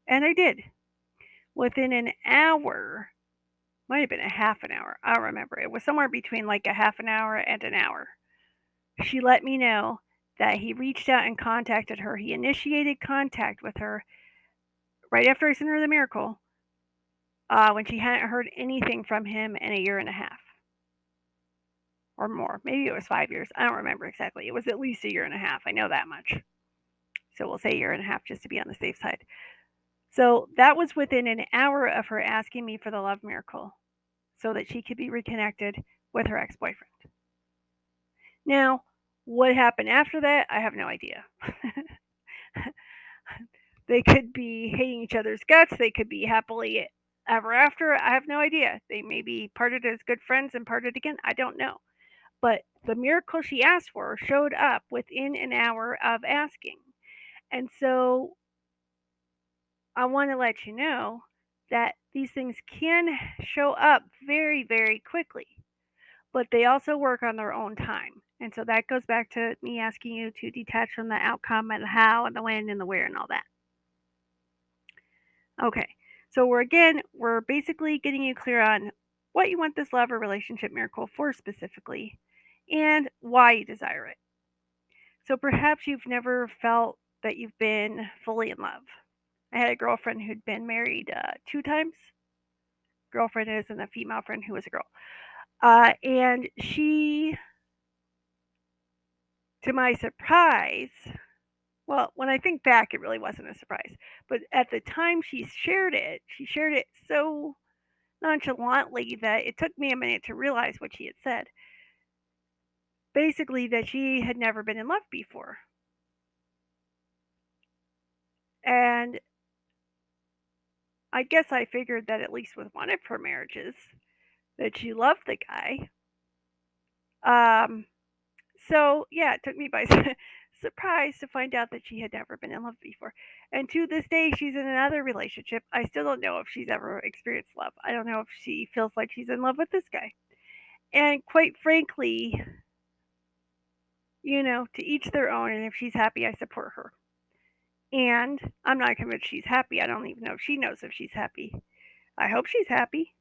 And I did. Within an hour, might have been a half an hour. I don't remember. It was somewhere between like a half an hour and an hour. She let me know that he reached out and contacted her. He initiated contact with her right after I sent her the miracle, when she hadn't heard anything from him in a year and a half or more. Maybe it was 5 years. I don't remember exactly. It was at least a year and a half. I know that much. So we'll say a year and a half just to be on the safe side. So that was within an hour of her asking me for the love miracle so that she could be reconnected with her ex boyfriend. Now, what happened after that, I have no idea. They could be hating each other's guts. They could be happily ever after. I have no idea. They may be parted as good friends and parted again. I don't know. But the miracle she asked for showed up within an hour of asking. And so I want to let you know that these things can show up very, very quickly, but they also work on their own time. And so that goes back to me asking you to detach from the outcome and the how and the when and the where and all that. Okay, so we're basically getting you clear on what you want this love or relationship miracle for specifically and why you desire it. So perhaps you've never felt that you've been fully in love. I had a girlfriend who'd been married 2 times. Girlfriend is and a female friend who was a girl. And she, to my surprise, well, when I think back, it really wasn't a surprise. But at the time she shared it so nonchalantly that it took me a minute to realize what she had said. Basically, that she had never been in love before. And I guess I figured that at least with one of her marriages that she loved the guy. Um, so yeah, it took me by surprise to find out that she had never been in love before. And to this day, she's in another relationship. I still don't know if she's ever experienced love. I don't know if she feels like she's in love with this guy. And quite frankly, to each their own. And if she's happy, I support her. And I'm not convinced she's happy. I don't even know if she knows if she's happy. I hope she's happy.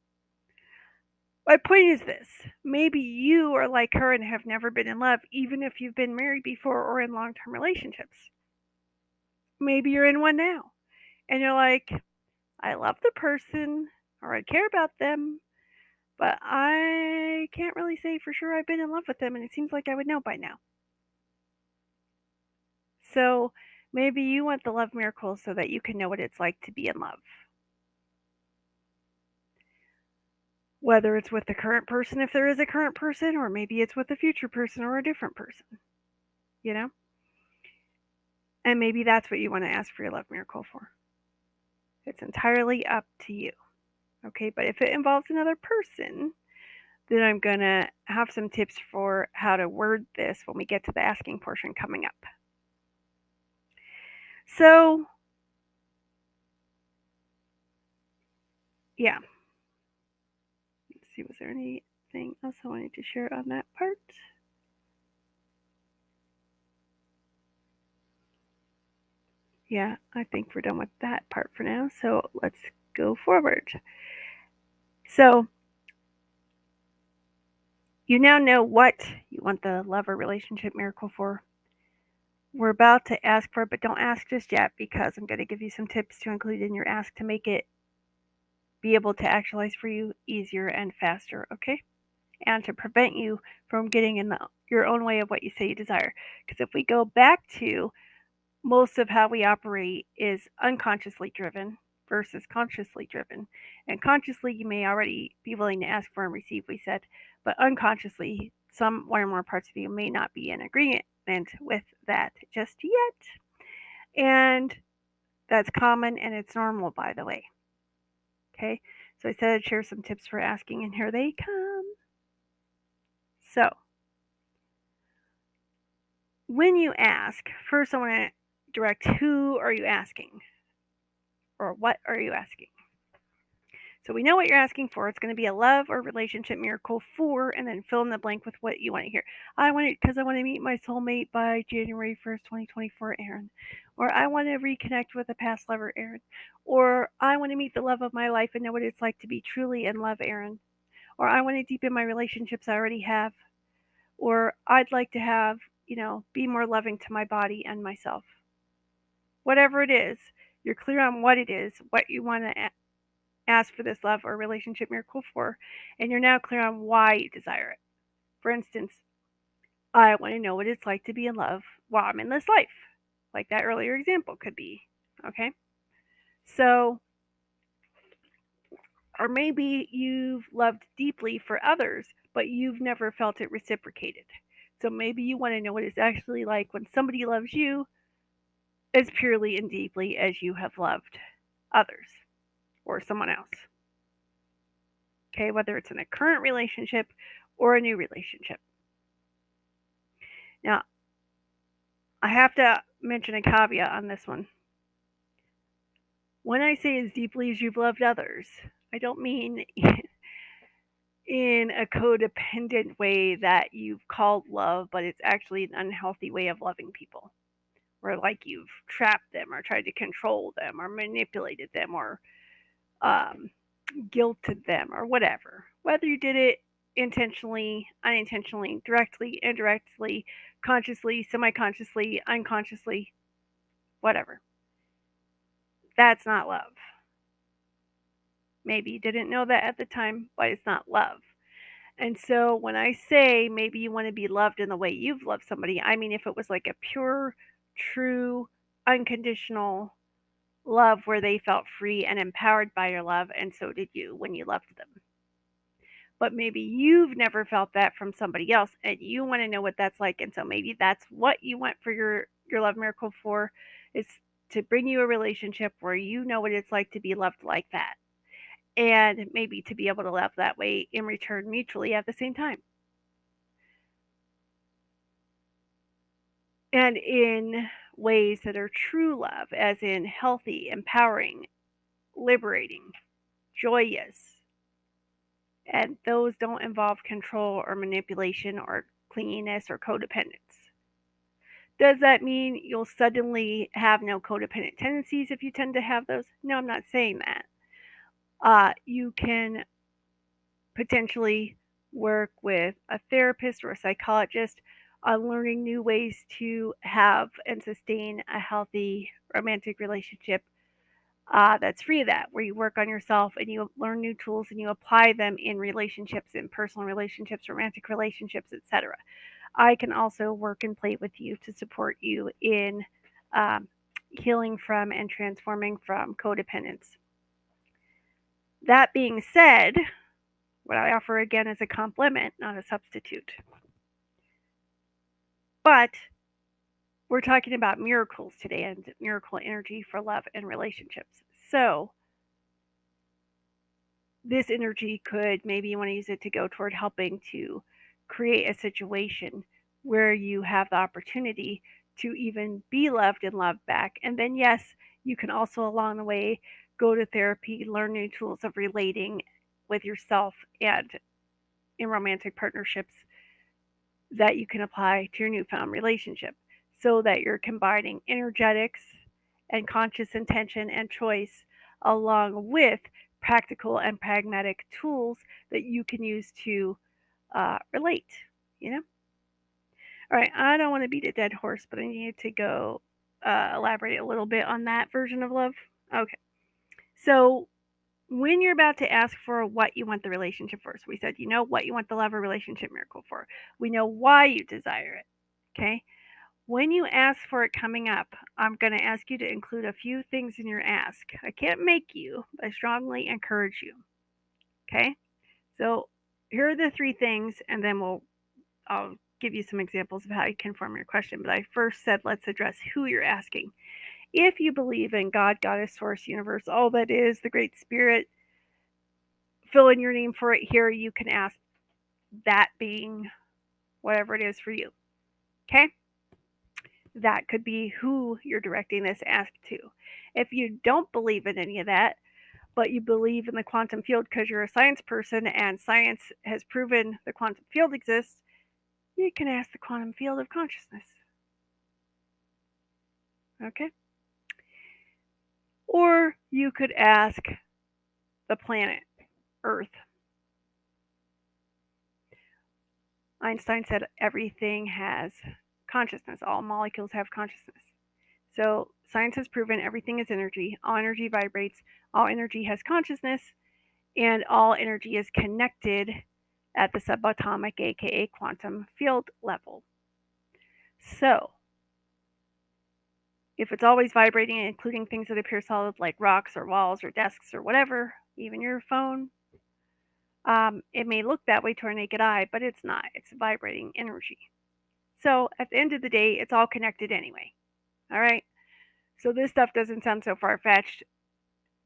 My point is this: maybe you are like her and have never been in love, even if you've been married before or in long term relationships. Maybe you're in one now and you're like, I love the person or I care about them, but I can't really say for sure I've been in love with them, and it seems like I would know by now. So maybe you want the love miracle so that you can know what it's like to be in love. Whether it's with the current person, if there is a current person, or maybe it's with a future person or a different person, you know? And maybe that's what you want to ask for your love miracle for. It's entirely up to you. Okay, but if it involves another person, then I'm going to have some tips for how to word this when we get to the asking portion coming up. So, yeah. Let's see, was there anything else I wanted to share on that part? Yeah, I think we're done with that part for now. So let's go forward. So you now know what you want the love or relationship miracle for. We're about to ask for it, but don't ask just yet because I'm going to give you some tips to include in your ask to make it be able to actualize for you easier and faster, okay? And to prevent you from getting in your own way of what you say you desire. Because if we go back to most of how we operate is unconsciously driven versus consciously driven. And consciously, you may already be willing to ask for and receive, we said, but unconsciously, some one or more parts of you may not be in agreement with that just yet. And that's common and it's normal, by the way. Okay, so I said I'd share some tips for asking, and here they come. So, when you ask, first I want to direct who are you asking? Or what are you asking? So we know what you're asking for. It's going to be a love or relationship miracle for, and then fill in the blank with what you want to hear. I want it because I want to meet my soulmate by January 1st, 2024, Aaron. Or I want to reconnect with a past lover, Aaron. Or I want to meet the love of my life and know what it's like to be truly in love, Aaron. Or I want to deepen my relationships I already have. Or I'd like to have, be more loving to my body and myself. Whatever it is, you're clear on what it is, what you want to ask for this love or relationship miracle for, and you're now clear on why you desire it. For instance, I want to know what it's like to be in love while I'm in this life, like that earlier example could be. Okay? So, or maybe you've loved deeply for others, but you've never felt it reciprocated. So maybe you want to know what it's actually like when somebody loves you as purely and deeply as you have loved others or someone else. Okay, whether it's in a current relationship or a new relationship. Now, I have to mention a caveat on this one. When I say as deeply as you've loved others, I don't mean in a codependent way that you've called love, but it's actually an unhealthy way of loving people. Where like you've trapped them or tried to control them or manipulated them or um, guilted them or whatever. Whether you did it intentionally, unintentionally, directly, indirectly, consciously, semi consciously, unconsciously, whatever. That's not love. Maybe you didn't know that at the time, but it's not love. And so when I say maybe you want to be loved in the way you've loved somebody, I mean if it was like a pure, true, unconditional love where they felt free and empowered by your love, and so did you when you loved them. But maybe you've never felt that from somebody else and you want to know what that's like, and so maybe that's what you want for your love miracle for is to bring you a relationship where you know what it's like to be loved like that, and maybe to be able to love that way in return mutually at the same time. And in ways that are true love, as in healthy, empowering, liberating, joyous. And those don't involve control or manipulation or clinginess or codependence. Does that mean you'll suddenly have no codependent tendencies if you tend to have those? No, I'm not saying that. You can potentially work with a therapist or a psychologist on learning new ways to have and sustain a healthy romantic relationship that's free of that, where you work on yourself and you learn new tools and you apply them in relationships, in personal relationships, romantic relationships, etc. I can also work and play with you to support you in um, healing from and transforming from codependence. That being said, what I offer again is a complement, not a substitute. But we're talking about miracles today and miracle energy for love and relationships. So, this energy could, maybe you want to use it to go toward helping to create a situation where you have the opportunity to even be loved and loved back. And then, yes, you can also along the way go to therapy, learn new tools of relating with yourself and in romantic partnerships that you can apply to your newfound relationship so that you're combining energetics and conscious intention and choice along with practical and pragmatic tools that you can use to relate, you know? All right, I don't want to beat a dead horse, but I need to go elaborate a little bit on that version of love. Okay. So, when you're about to ask for what you want the relationship for, so we said you know what you want the love or relationship miracle for. We know why you desire it. Okay. When you ask for it coming up, I'm going to ask you to include a few things in your ask. I can't make you, but I strongly encourage you. Okay. So here are the three things, and then I'll give you some examples of how you can form your question. But I first said let's address who you're asking. If you believe in God, Goddess, Source, Universe, all that is, the Great Spirit, fill in your name for it here. You can ask that being whatever it is for you. Okay? That could be who you're directing this ask to. If you don't believe in any of that, but you believe in the quantum field because you're a science person and science has proven the quantum field exists, you can ask the quantum field of consciousness. Okay? Or you could ask the planet, Earth. Einstein said everything has consciousness, all molecules have consciousness. So science has proven everything is energy, all energy vibrates, all energy has consciousness, and all energy is connected at the subatomic, aka quantum field level. So, if it's always vibrating, including things that appear solid like rocks or walls or desks or whatever, even your phone, it may look that way to our naked eye, but it's not. It's vibrating energy. So, at the end of the day, it's all connected anyway. All right? So, this stuff doesn't sound so far fetched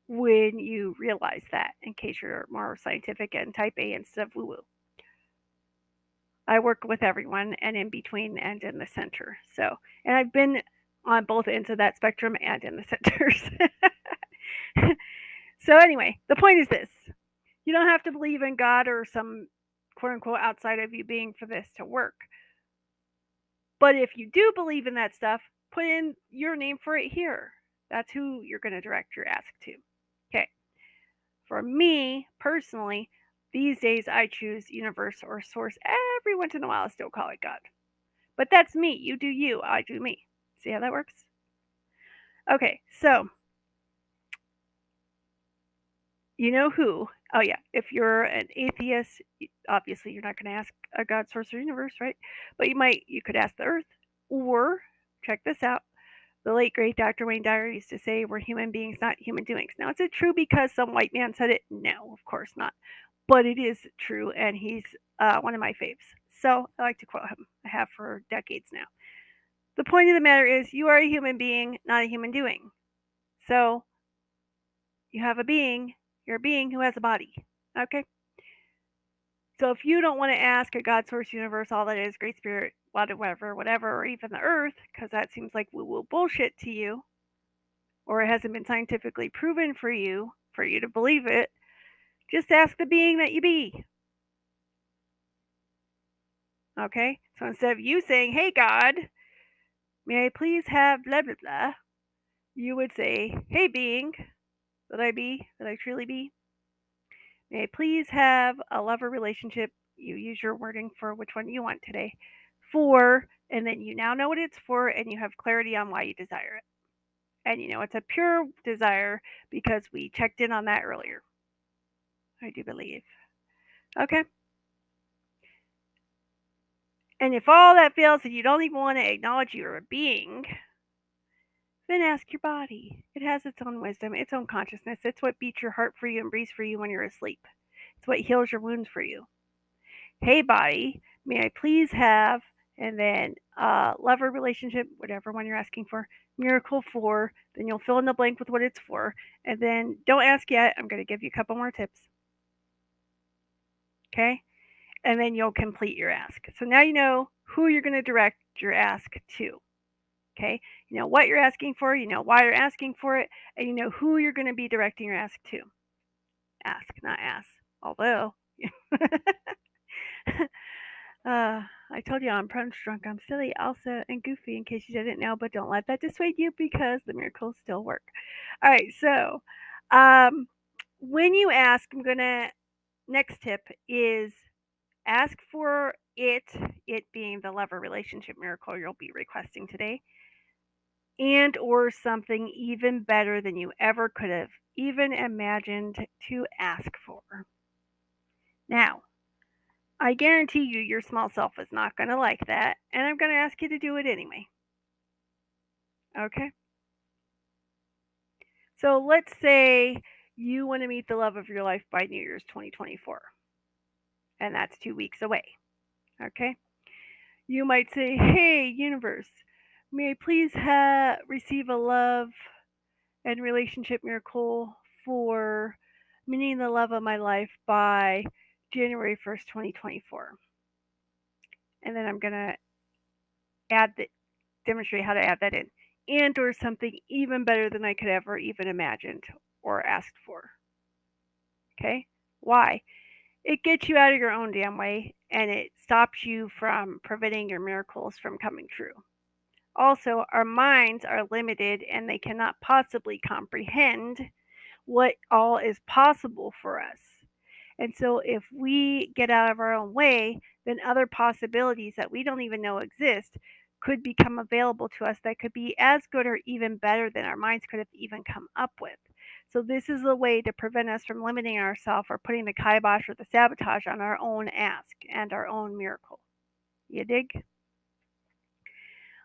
when you realize that, in case you're more scientific and type A instead of woo woo. I work with everyone and in between and in the center. So, and I've been on both ends of that spectrum and in the centers. So, anyway, the point is this: you don't have to believe in God or some quote unquote outside of you being for this to work. But if you do believe in that stuff, put in your name for it here. That's who you're going to direct your ask to. Okay. For me personally, these days I choose universe or source. Every once in a while I still call it God. But that's me. You do you, I do me. See how that works? Okay, so you know who. Oh, yeah. If you're an atheist, obviously you're not going to ask a God, source, or universe, right? But you could ask the earth. Or, check this out. The late great Dr. Wayne Dyer used to say, we're human beings, not human doings. Now, is it true because some white man said it? No, of course not. But it is true, and he's one of my faves. So I like to quote him. I have for decades now. The point of the matter is you are a human being, not a human doing. So you have a being, you're a being who has a body. Okay? So if you don't want to ask a God, source, universe, all that is, great spirit, whatever, or even the earth, because that seems like woo-woo bullshit to you, or it hasn't been scientifically proven for you to believe it, just ask the being that you be. Okay? So instead of you saying, hey God, may I please have blah blah blah, you would say, hey being that I be, that I truly be, may I please have a lover relationship. You use your wording for which one you want today. For, and then you now know what it's for, and you have clarity on why you desire it. And you know it's a pure desire because we checked in on that earlier. I do believe. Okay. And if all that fails and you don't even want to acknowledge you're a being, then ask your body. It has its own wisdom, its own consciousness. It's what beats your heart for you and breathes for you when you're asleep. It's what heals your wounds for you. Hey, body, may I please have, and then lover relationship, whatever one you're asking for, miracle for, then you'll fill in the blank with what it's for, and then don't ask yet. I'm going to give you a couple more tips. Okay? And then you'll complete your ask. So now you know who you're going to direct your ask to. Okay? You know what you're asking for, you know why you're asking for it, and you know who you're going to be directing your ask to. Ask, not ask. Although, I told you I'm punch drunk, I'm silly, Elsa, and goofy in case you didn't know, but don't let that dissuade you because the miracles still work. All right, so when you ask, next tip is ask for it being the lover relationship miracle you'll be requesting today, and or something even better than you ever could have even imagined to ask for. Now, I guarantee you your small self is not going to like that, and I'm going to ask you to do it anyway. Okay? So let's say you want to meet the love of your life by New Year's 2024, and that's 2 weeks away. Okay? You might say, hey, universe, may I please receive a love and relationship miracle for meeting the love of my life by January 1st, 2024. And then I'm going to demonstrate how to add that in. And or something even better than I could ever even imagined or asked for. Okay? Why? It gets you out of your own damn way and it stops you from preventing your miracles from coming true. Also, our minds are limited and they cannot possibly comprehend what all is possible for us. And so, if we get out of our own way, then other possibilities that we don't even know exist could become available to us that could be as good or even better than our minds could have even come up with. So, this is a way to prevent us from limiting ourselves or putting the kibosh or the sabotage on our own ask and our own miracle. You dig?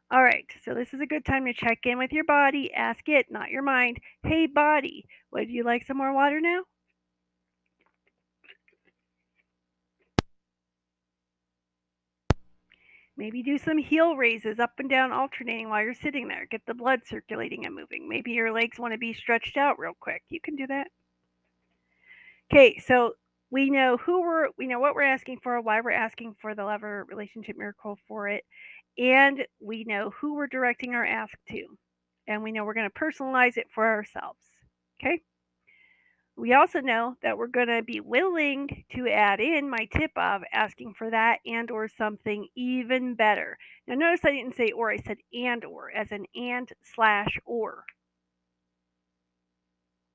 All right, so this is a good time to check in with your body. Ask it, not your mind. Hey, body, would you like some more water now? Maybe do some heel raises up and down, alternating while you're sitting there. Get the blood circulating and moving. Maybe your legs want to be stretched out real quick. You can do that. Okay, so we know what we're asking for, why we're asking for the lover relationship miracle for it, and we know who we're directing our ask to. And we know we're going to personalize it for ourselves. Okay? We also know that we're going to be willing to add in my tip of asking for that and or something even better. Now notice I didn't say or, I said and or, as an and/or.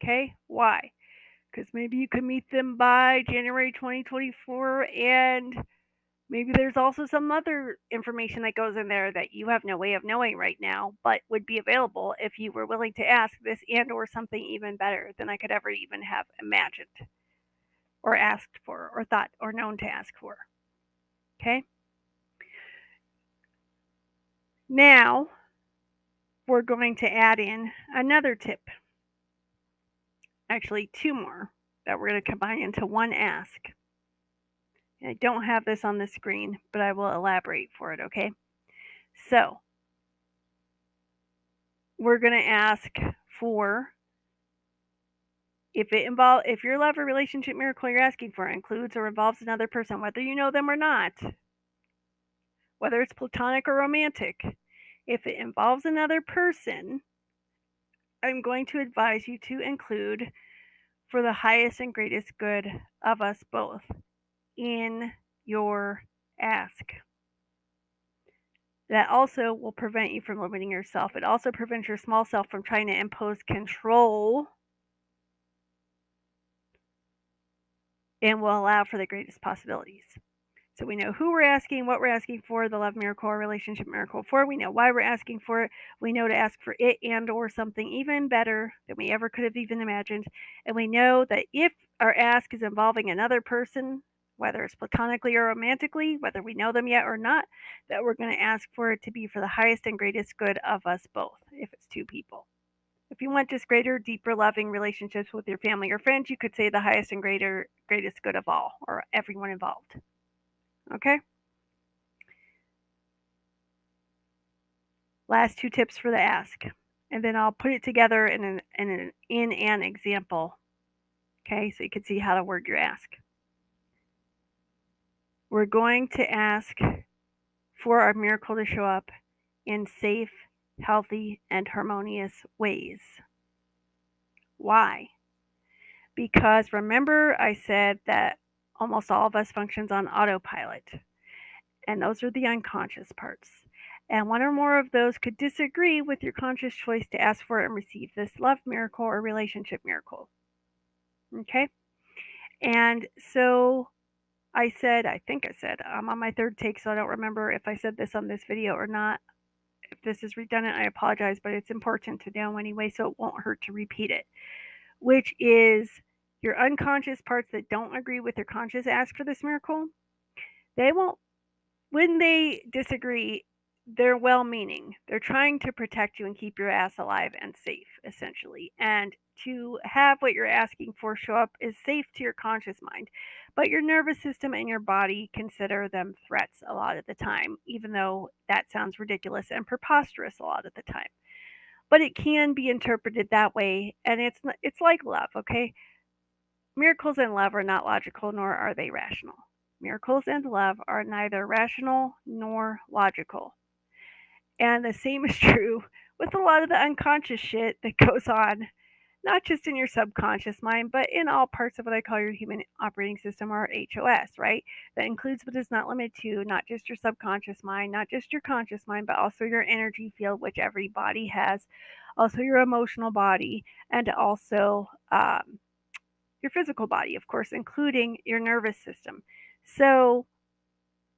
Okay? Why? Because maybe you can meet them by January 2024 and maybe there's also some other information that goes in there that you have no way of knowing right now, but would be available if you were willing to ask this and or something even better than I could ever even have imagined or asked for or thought or known to ask for. Okay? Now we're going to add in another tip. Actually, two more that we're going to combine into one ask. And I don't have this on the screen, but I will elaborate for it, okay? So, we're going to ask for, if your love or relationship miracle you're asking for includes or involves another person, whether you know them or not, whether it's platonic or romantic, if it involves another person, I'm going to advise you to include for the highest and greatest good of us both in your ask. That also will prevent you from limiting yourself. It also prevents your small self from trying to impose control and will allow for the greatest possibilities. So we know who we're asking, what we're asking for, the love miracle or relationship miracle for. We know why we're asking for it. We know to ask for it and or something even better than we ever could have even imagined. And we know that if our ask is involving another person, whether it's platonically or romantically, whether we know them yet or not, that we're going to ask for it to be for the highest and greatest good of us both, if it's two people. If you want just greater, deeper, loving relationships with your family or friends, you could say the highest and greatest good of all, or everyone involved. Okay? Last two tips for the ask. And then I'll put it together in an example. Okay, so you can see how to word your ask. We're going to ask for our miracle to show up in safe, healthy, and harmonious ways. Why? Because remember I said that almost all of us functions on autopilot, and those are the unconscious parts. And one or more of those could disagree with your conscious choice to ask for and receive this love miracle or relationship miracle. Okay? And so I think I said, I'm on my third take, so I don't remember if I said this on this video or not. If this is redundant, I apologize, but it's important to know anyway, so it won't hurt to repeat it. Which is your unconscious parts that don't agree with your conscious ask for this miracle. They won't, when they disagree, they're well meaning. They're trying to protect you and keep your ass alive and safe, essentially. And to have what you're asking for show up is safe to your conscious mind. But your nervous system and your body consider them threats a lot of the time, even though that sounds ridiculous and preposterous a lot of the time. But it can be interpreted that way, and it's like love, okay? Miracles and love are not logical, nor are they rational. Miracles and love are neither rational nor logical. And the same is true with a lot of the unconscious shit that goes on, not just in your subconscious mind, but in all parts of what I call your human operating system, or HOS, right? That includes but is not limited to not just your subconscious mind, not just your conscious mind, but also your energy field, which every body has, also your emotional body, and also your physical body, of course, including your nervous system. So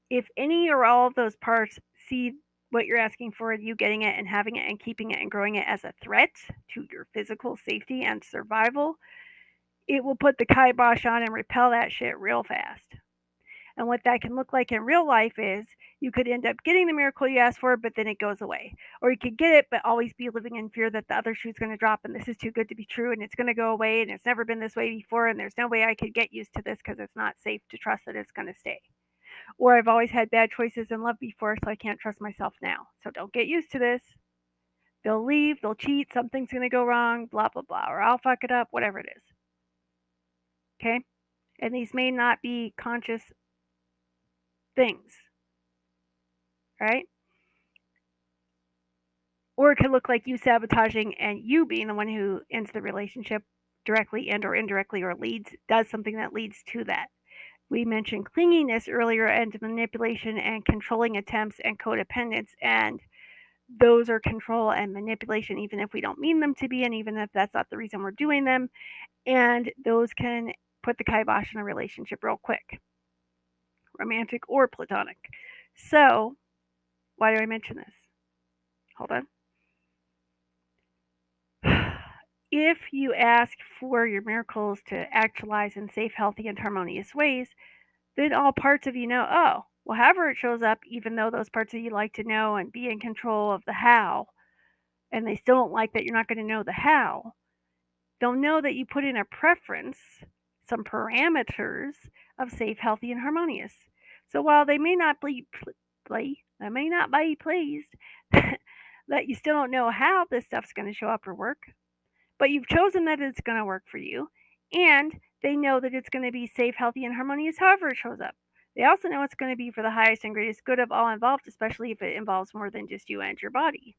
if any or all of those parts see what you're asking for, you getting it and having it and keeping it and growing it as a threat to your physical safety and survival, it will put the kibosh on and repel that shit real fast. And what that can look like in real life is you could end up getting the miracle you asked for, but then it goes away. Or you could get it, but always be living in fear that the other shoe's going to drop and this is too good to be true and it's going to go away and it's never been this way before and there's no way I could get used to this because it's not safe to trust that it's going to stay. Or I've always had bad choices in love before, so I can't trust myself now. So don't get used to this. They'll leave, they'll cheat, something's going to go wrong, blah, blah, blah. Or I'll fuck it up, whatever it is. Okay? And these may not be conscious things. Right? Or it could look like you sabotaging and you being the one who ends the relationship directly and or indirectly, or does something that leads to that. We mentioned clinginess earlier, and manipulation and controlling attempts and codependence, and those are control and manipulation, even if we don't mean them to be, and even if that's not the reason we're doing them. And those can put the kibosh in a relationship real quick, romantic or platonic. So, why do I mention this? Hold on. If you ask for your miracles to actualize in safe, healthy, and harmonious ways, then all parts of you know, oh, well, however it shows up, even though those parts of you like to know and be in control of the how, and they still don't like that you're not going to know the how, they'll know that you put in a preference, some parameters of safe, healthy, and harmonious. So while they may not be pleased, that you still don't know how this stuff's going to show up or work, but you've chosen that it's going to work for you, and they know that it's going to be safe, healthy, and harmonious however it shows up. They also know it's going to be for the highest and greatest good of all involved, especially if it involves more than just you and your body.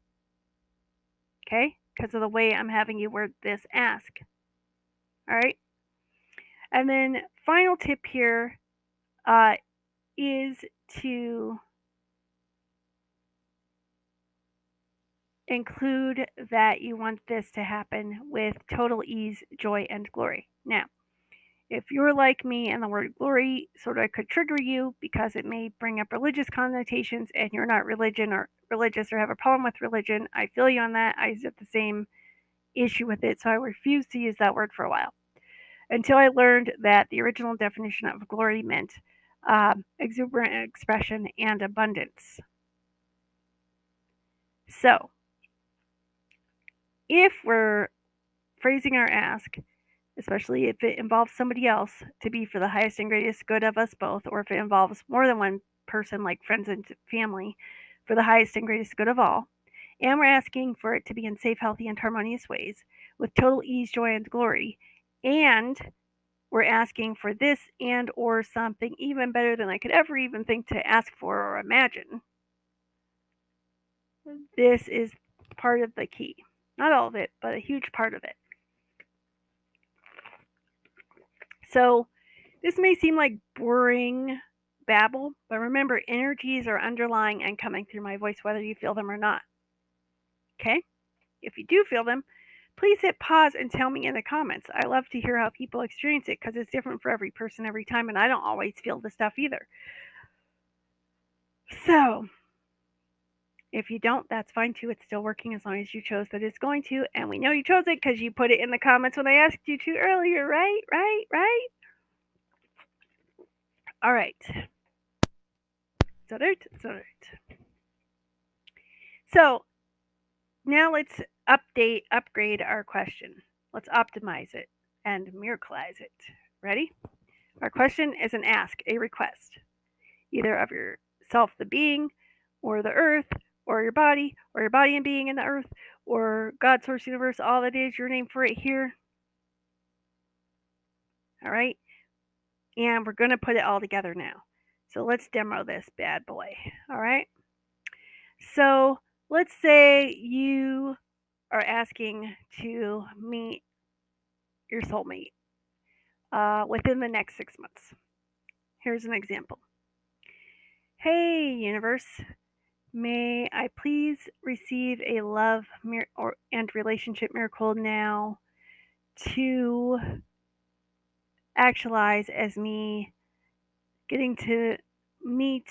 Okay? Because of the way I'm having you word this ask. All right? And then, final tip here is to include that you want this to happen with total ease, joy, and glory. Now, if you're like me and the word glory sort of could trigger you because it may bring up religious connotations and you're not religion or religious or have a problem with religion, I feel you on that. I have the same issue with it, so I refused to use that word for a while until I learned that the original definition of glory meant exuberant expression and abundance. So, if we're phrasing our ask, especially if it involves somebody else, to be for the highest and greatest good of us both, or if it involves more than one person, like friends and family, for the highest and greatest good of all, and we're asking for it to be in safe, healthy, and harmonious ways, with total ease, joy, and glory, and we're asking for this and or something even better than I could ever even think to ask for or imagine. This is part of the key. Not all of it, but a huge part of it. So, this may seem like boring babble, but remember, energies are underlying and coming through my voice whether you feel them or not. Okay? If you do feel them, please hit pause and tell me in the comments. I love to hear how people experience it because it's different for every person every time, and I don't always feel the stuff either. So, if you don't, that's fine too. It's still working as long as you chose that it's going to, and we know you chose it because you put it in the comments when I asked you to earlier, right? All right. So now let's upgrade our question. Let's optimize it and miracleize it. Ready? Our question is an ask, a request, either of yourself, the being, or the earth, or your body and being in the earth, or God, source, universe, all that is your name for it here. All right? And we're going to put it all together now. So let's demo this bad boy. All right? So let's say you are asking to meet your soulmate within the next 6 months. Here's an example. Hey, universe, may I please receive a love and relationship miracle now to actualize as me getting to meet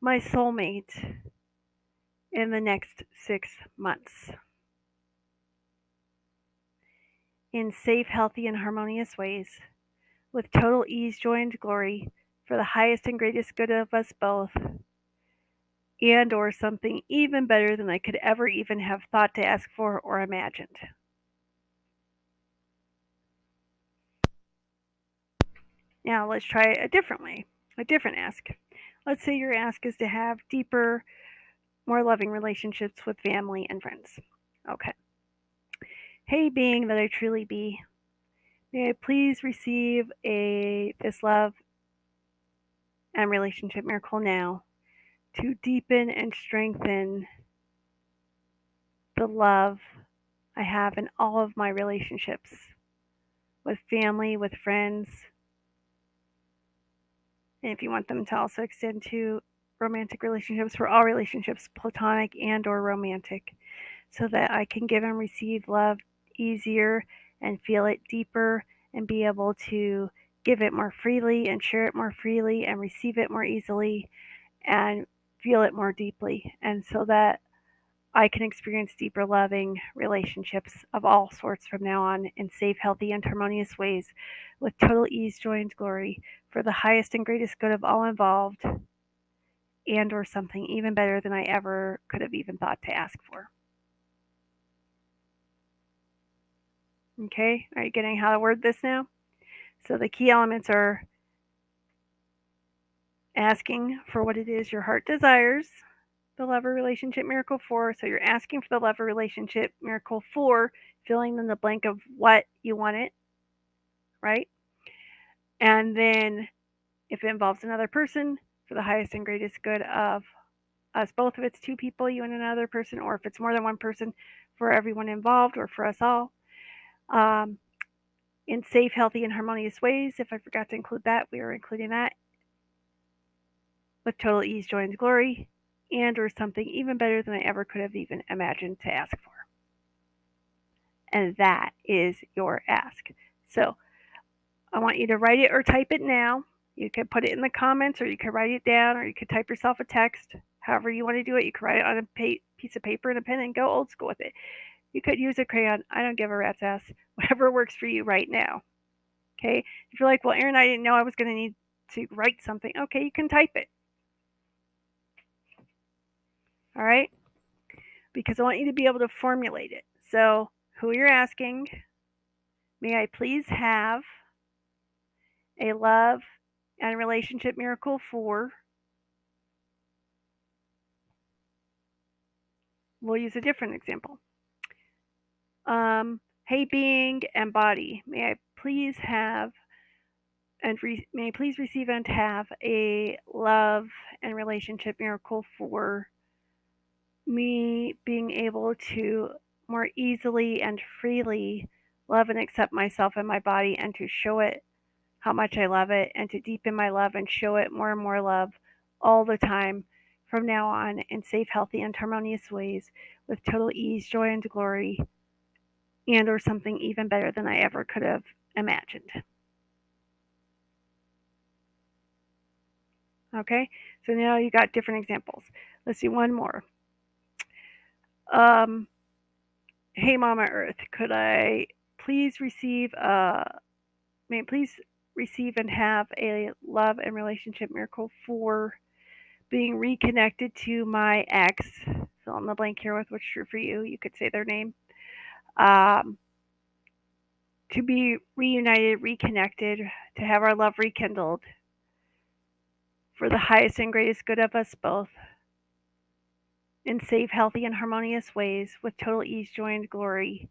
my soulmate in the next 6 months in safe, healthy, and harmonious ways with total ease, joy, and glory for the highest and greatest good of us both, and or something even better than I could ever even have thought to ask for or imagined. Now let's try it a different way, a different ask. Let's say your ask is to have deeper, more loving relationships with family and friends. Okay. Hey, being that I truly be, may I please receive this love and relationship miracle now to deepen and strengthen the love I have in all of my relationships with family, with friends, and if you want them to also extend to romantic relationships, for all relationships, platonic and or romantic, so that I can give and receive love easier and feel it deeper and be able to give it more freely and share it more freely and receive it more easily and feel it more deeply, and so that I can experience deeper loving relationships of all sorts from now on in safe, healthy, and harmonious ways with total ease, joy, and glory for the highest and greatest good of all involved, and or something even better than I ever could have even thought to ask for. Okay, are you getting how to word this now? So the key elements are asking for what it is your heart desires, the love or relationship miracle for. So you're asking for the love or relationship miracle for, filling in the blank of what you want it, right? And then if it involves another person, for the highest and greatest good of us both, if it's two people, you and another person, or if it's more than one person, for everyone involved or for us all. Um, in safe, healthy, and harmonious ways. If I forgot to include that, we are including that. With total ease, joy, and glory, and or something even better than I ever could have even imagined to ask for. And that is your ask. So I want you to write it or type it now. You could put it in the comments, or you could write it down, or you could type yourself a text. However you want to do it, you could write it on a piece of paper and a pen and go old school with it. You could use a crayon. I don't give a rat's ass. Whatever works for you right now. Okay? If you're like, well, Erin, I didn't know I was going to need to write something. Okay, you can type it. All right? Because I want you to be able to formulate it. So, who you're asking, may I please have a love and relationship miracle for? We'll use a different example. Hey, being and body, may I please have and may I please receive and have a love and relationship miracle for me being able to more easily and freely love and accept myself and my body, and to show it how much I love it, and to deepen my love and show it more and more love all the time from now on in safe, healthy, and harmonious ways with total ease, joy, and glory, and or something even better than I ever could have imagined. Okay, so now you got different examples. Let's see one more. Um, hey, Mama Earth, could I please receive may I please receive and have a love and relationship miracle for being reconnected to my ex. Fill in the blank here with what's true for you. You could say their name. Um, to be reunited, reconnected, to have our love rekindled for the highest and greatest good of us both in safe, healthy, and harmonious ways with total ease, joy, and glory,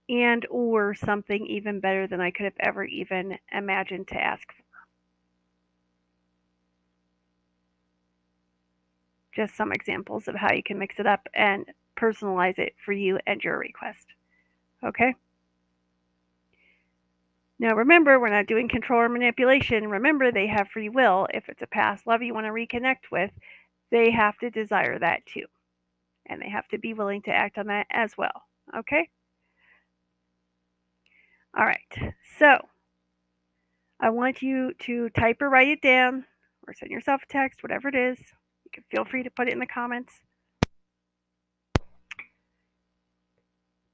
and or something even better than I could have ever even imagined to ask for. Just some examples of how you can mix it up and personalize it for you and your request. Okay? Now remember, we're not doing control or manipulation. Remember, they have free will. If it's a past love you want to reconnect with, they have to desire that too. And they have to be willing to act on that as well. Okay? All right. So I want you to type or write it down, or send yourself a text, whatever it is. You can feel free to put it in the comments.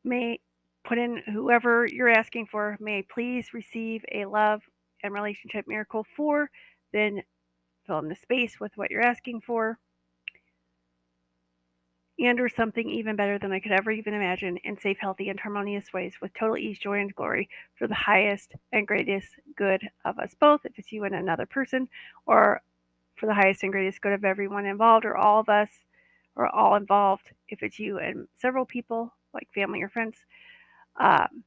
May put in whoever you're asking for, may please receive a love and relationship miracle for, then fill in the space with what you're asking for, and or something even better than I could ever even imagine in safe, healthy, and harmonious ways with total ease, joy, and glory for the highest and greatest good of us both, if it's you and another person, or for the highest and greatest good of everyone involved, or all of us, or all involved, if it's you and several people, like family or friends, um,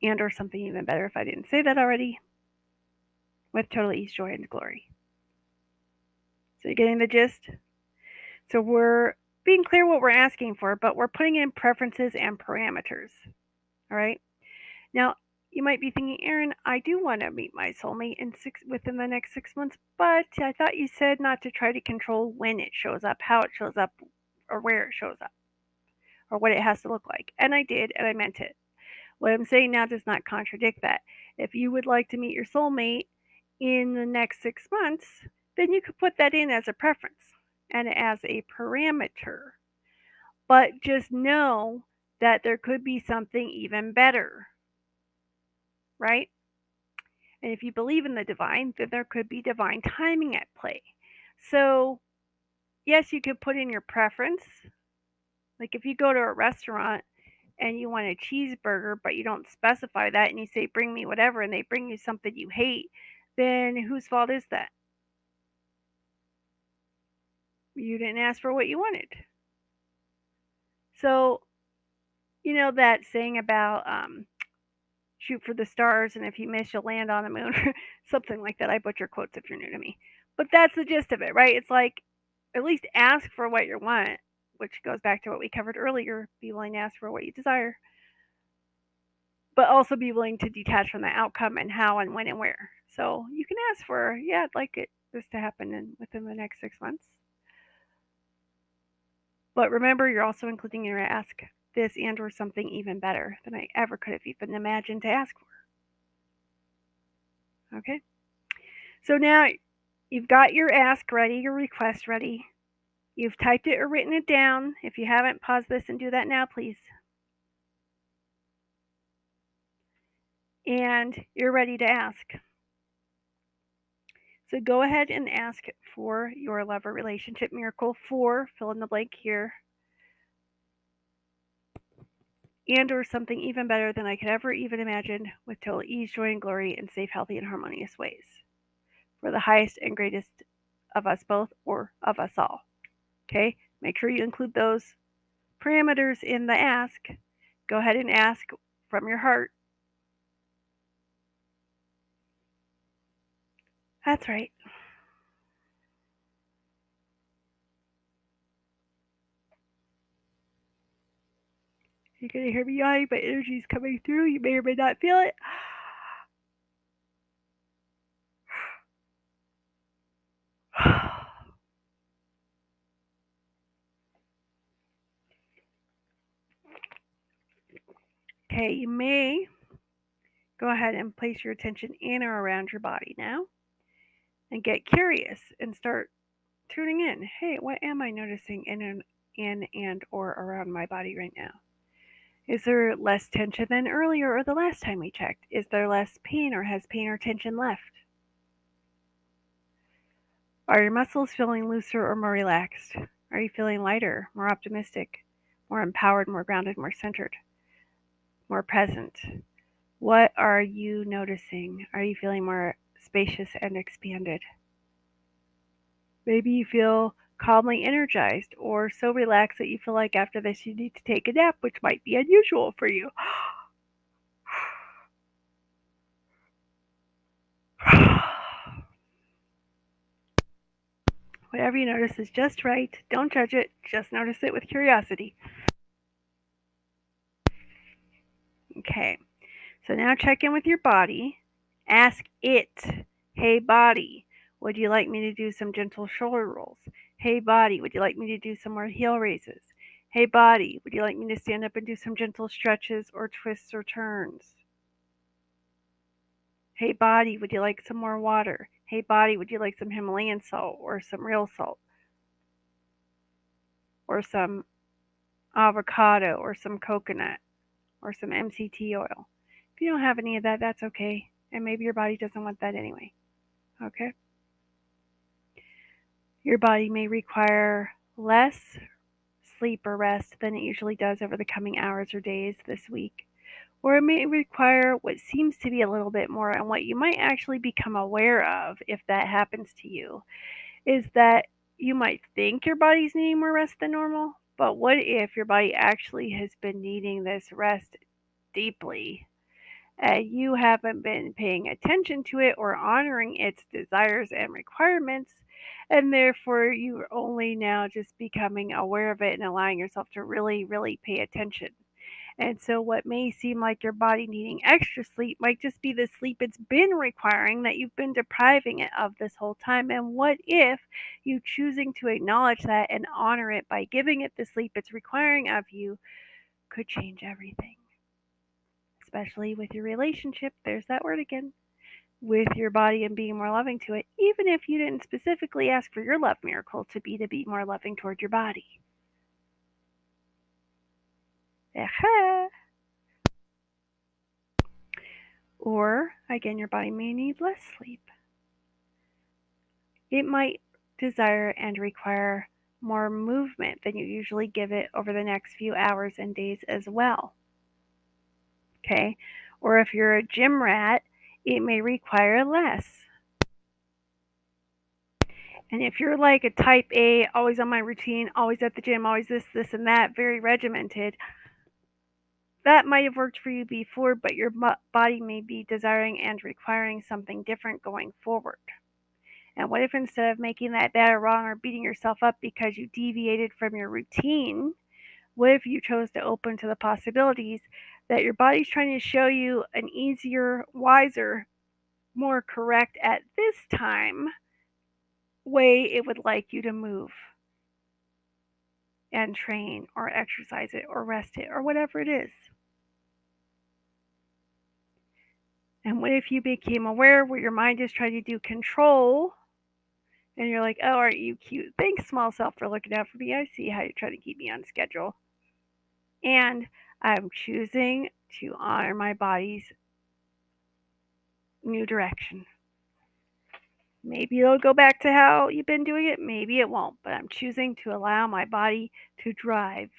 and or something even better if I didn't say that already, with total ease, joy, and glory. So you're getting the gist? So we're being clear what we're asking for, but we're putting in preferences and parameters. All right. Now, you might be thinking, Erin, I do want to meet my soulmate within the next 6 months, but I thought you said not to try to control when it shows up, how it shows up, or where it shows up, or what it has to look like. And I did, and I meant it. What I'm saying now does not contradict that. If you would like to meet your soulmate in the next 6 months, then you could put that in as a preference and as a parameter. But just know that there could be something even better, right? And if you believe in the divine, then there could be divine timing at play. So, yes, you could put in your preference. Like if you go to a restaurant and you want a cheeseburger, but you don't specify that and you say, bring me whatever, and they bring you something you hate, then whose fault is that? You didn't ask for what you wanted. So, you know that saying about shoot for the stars, and if you miss, you'll land on the moon, something like that. I butcher quotes if you're new to me. But that's the gist of it, right? It's like at least ask for what you want, which goes back to what we covered earlier. Be willing to ask for what you desire, but also be willing to detach from the outcome and how and when and where. So you can ask for, yeah, I'd like this to happen within the next 6 months. But remember, you're also including in your ask this and or something even better than I ever could have even imagined to ask for. Okay? So now you've got your ask ready, your request ready. You've typed it or written it down. If you haven't, pause this and do that now, please. And you're ready to ask. So go ahead and ask for your love or relationship miracle for fill in the blank here, and or something even better than I could ever even imagine, with total ease, joy, and glory in safe, healthy, and harmonious ways, for the highest and greatest of us both or of us all. Okay? Make sure you include those parameters in the ask. Go ahead and ask from your heart. That's right. You're going to hear me yawning, but energy is coming through. You may or may not feel it. Okay, you may go ahead and place your attention in or around your body now and get curious and start tuning in. Hey, what am I noticing in and or around my body right now? Is there less tension than earlier or the last time we checked? Is there less pain, or has pain or tension left? Are your muscles feeling looser or more relaxed? Are you feeling lighter, more optimistic, more empowered, more grounded, more centered, more present? What are you noticing? Are you feeling more spacious and expanded? Maybe you feel calmly energized or so relaxed that you feel like after this you need to take a nap, which might be unusual for you. Whatever you notice is just right. Don't judge it, just notice it with curiosity. Okay, so now check in with your body. Ask it, hey body, would you like me to do some gentle shoulder rolls? Hey body, would you like me to do some more heel raises? Hey body, would you like me to stand up and do some gentle stretches or twists or turns? Hey body, would you like some more water? Hey body, would you like some Himalayan salt or some real salt? Or some avocado or some coconut or some MCT oil? If you don't have any of that, that's okay. And maybe your body doesn't want that anyway. Okay? Your body may require less sleep or rest than it usually does over the coming hours or days this week. Or it may require what seems to be a little bit more, and what you might actually become aware of if that happens to you is that you might think your body's needing more rest than normal, but what if your body actually has been needing this rest deeply and you haven't been paying attention to it or honoring its desires and requirements, and therefore you're only now just becoming aware of it and allowing yourself to really, really pay attention. And so, what may seem like your body needing extra sleep might just be the sleep it's been requiring that you've been depriving it of this whole time. And what if you choosing to acknowledge that and honor it by giving it the sleep it's requiring of you could change everything? Especially with your relationship, there's that word again, with your body and being more loving to it, even if you didn't specifically ask for your love miracle to be more loving toward your body. Aha. Or, again, your body may need less sleep. It might desire and require more movement than you usually give it over the next few hours and days as well. Okay? Or if you're a gym rat, it may require less. And if you're like a type A, always on my routine, always at the gym, always this, and that, very regimented, that might have worked for you before, but your body may be desiring and requiring something different going forward. And what if instead of making that bad or wrong or beating yourself up because you deviated from your routine, what if you chose to open to the possibilities that your body's trying to show you an easier, wiser, more correct at this time way it would like you to move and train or exercise it or rest it or whatever it is? And what if you became aware where your mind is trying to do control and you're like, oh, aren't you cute? Thanks, small self, for looking out for me. I see how you're trying to keep me on schedule. And I'm choosing to honor my body's new direction. Maybe it'll go back to how you've been doing it. Maybe it won't. But I'm choosing to allow my body to drive.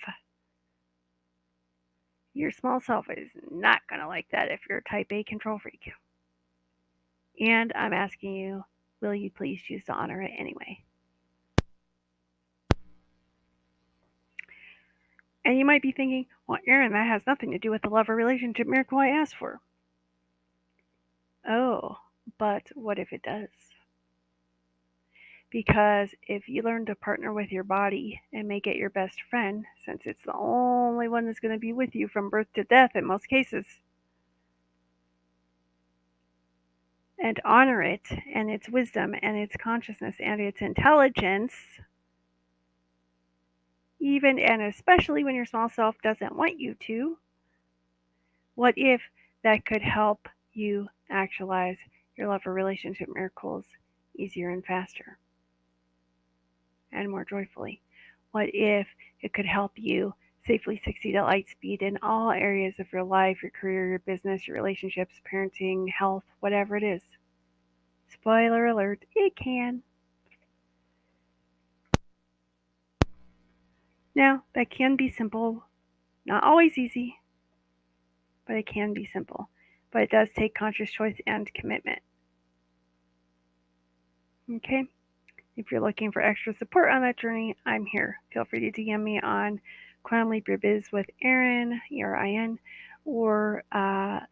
Your small self is not going to like that if you're a type A control freak. And I'm asking you, will you please choose to honor it anyway? And you might be thinking, well, Erin, that has nothing to do with the love or relationship miracle I asked for. Oh, but what if it does? Because if you learn to partner with your body and make it your best friend, since it's the only one that's going to be with you from birth to death in most cases, and honor it and its wisdom and its consciousness and its intelligence, even and especially when your small self doesn't want you to, what if that could help you actualize your love or relationship miracles easier and faster and more joyfully? What if it could help you safely succeed at light speed in all areas of your life, your career, your business, your relationships, parenting, health, whatever it is? Spoiler alert, it can. Now, that can be simple, not always easy, but it can be simple. But it does take conscious choice and commitment. Okay? If you're looking for extra support on that journey, I'm here. Feel free to DM me on Quantum Leap Your Biz with Erin, ERIN, or on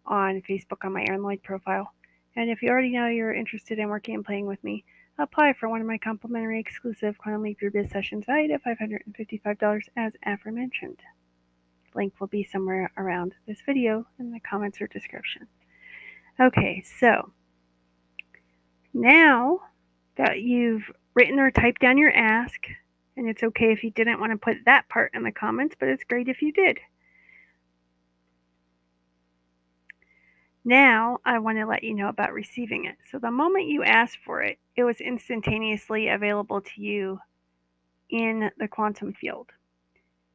Facebook on my Erin Lloyd profile. And if you already know you're interested in working and playing with me, apply for one of my complimentary exclusive Quantum Leap Your Biz sessions valued at $555 as aforementioned. Link will be somewhere around this video in the comments or description. Okay, so now that you've written or typed down your ask, and it's okay if you didn't want to put that part in the comments, but it's great if you did. Now I want to let you know about receiving it. So the moment you asked for it, it was instantaneously available to you in the quantum field.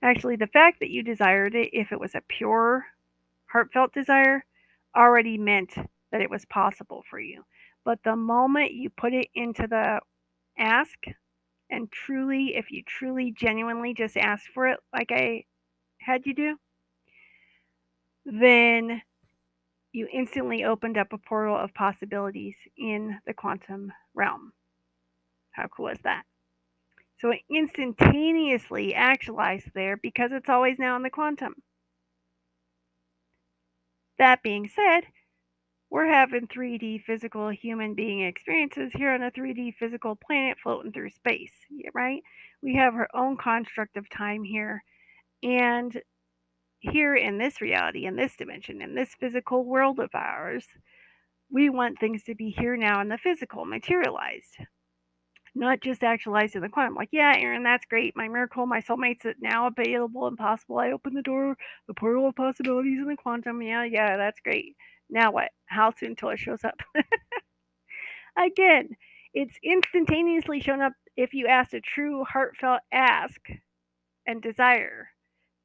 Actually, the fact that you desired it, if it was a pure, heartfelt desire, already meant that it was possible for you. But the moment you put it into the ask, and truly, if you truly, genuinely just ask for it like I had you do, then you instantly opened up a portal of possibilities in the quantum realm. How cool is that? So it instantaneously actualized there because it's always now in the quantum. That being said, we're having 3D physical human being experiences here on a 3D physical planet floating through space, right? We have our own construct of time here. And here in this reality, in this dimension, in this physical world of ours, we want things to be here now in the physical, materialized, not just actualized in the quantum. Like, yeah, Erin, that's great. My miracle, my soulmate's now available and possible. I open the door, the portal of possibilities in the quantum. Yeah, that's great. Now what? How soon till it shows up? Again, it's instantaneously shown up if you asked a true heartfelt ask and desire,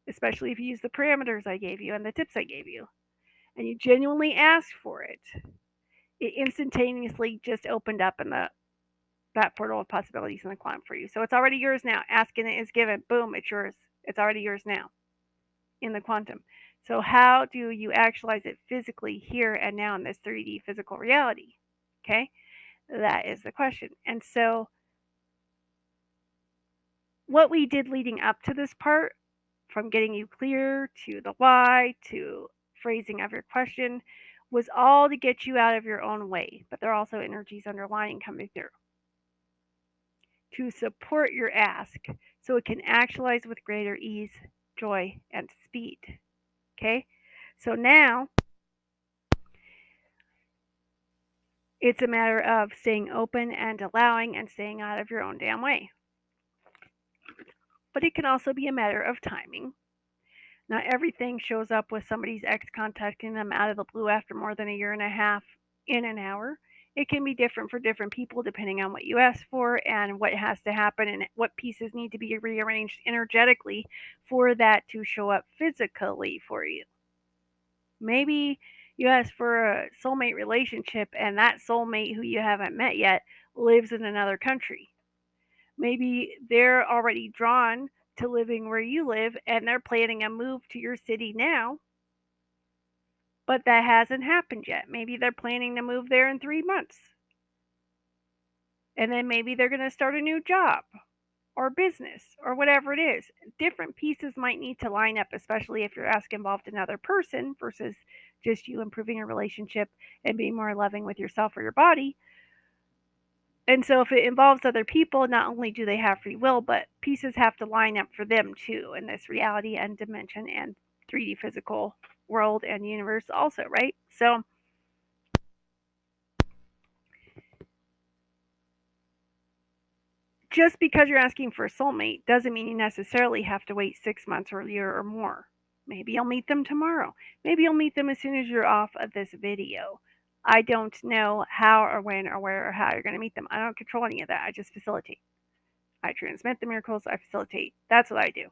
especially if you use the parameters I gave you and the tips I gave you, and you genuinely asked for it. It instantaneously just opened up in that portal of possibilities in the quantum for you. So it's already yours now. Asking it is given. Boom, it's yours. It's already yours now in the quantum. So how do you actualize it physically here and now in this 3D physical reality? Okay, that is the question. And so what we did leading up to this part, from getting you clear to the why to phrasing of your question, was all to get you out of your own way. But there are also energies underlying coming through to support your ask so it can actualize with greater ease, joy, and speed. Okay? So now it's a matter of staying open and allowing and staying out of your own damn way. But it can also be a matter of timing. Not everything shows up with somebody's ex contacting them out of the blue after more than a year and a half in an hour. It can be different for different people depending on what you ask for and what has to happen and what pieces need to be rearranged energetically for that to show up physically for you. Maybe you ask for a soulmate relationship and that soulmate who you haven't met yet lives in another country. Maybe they're already drawn to living where you live and they're planning a move to your city now, but that hasn't happened yet. Maybe they're planning to move there in 3 months. And then maybe they're going to start a new job or business or whatever it is. Different pieces might need to line up, especially if your ask involved another person versus just you improving your relationship and being more loving with yourself or your body. And so if it involves other people, not only do they have free will, but pieces have to line up for them too in this reality and dimension and 3D physical world and universe also, right? So just because you're asking for a soulmate doesn't mean you necessarily have to wait 6 months or a year or more. Maybe you'll meet them tomorrow. Maybe you'll meet them as soon as you're off of this video. I don't know how or when or where or how you're going to meet them. I don't control any of that. I just facilitate. I transmit the miracles. I facilitate. That's what I do.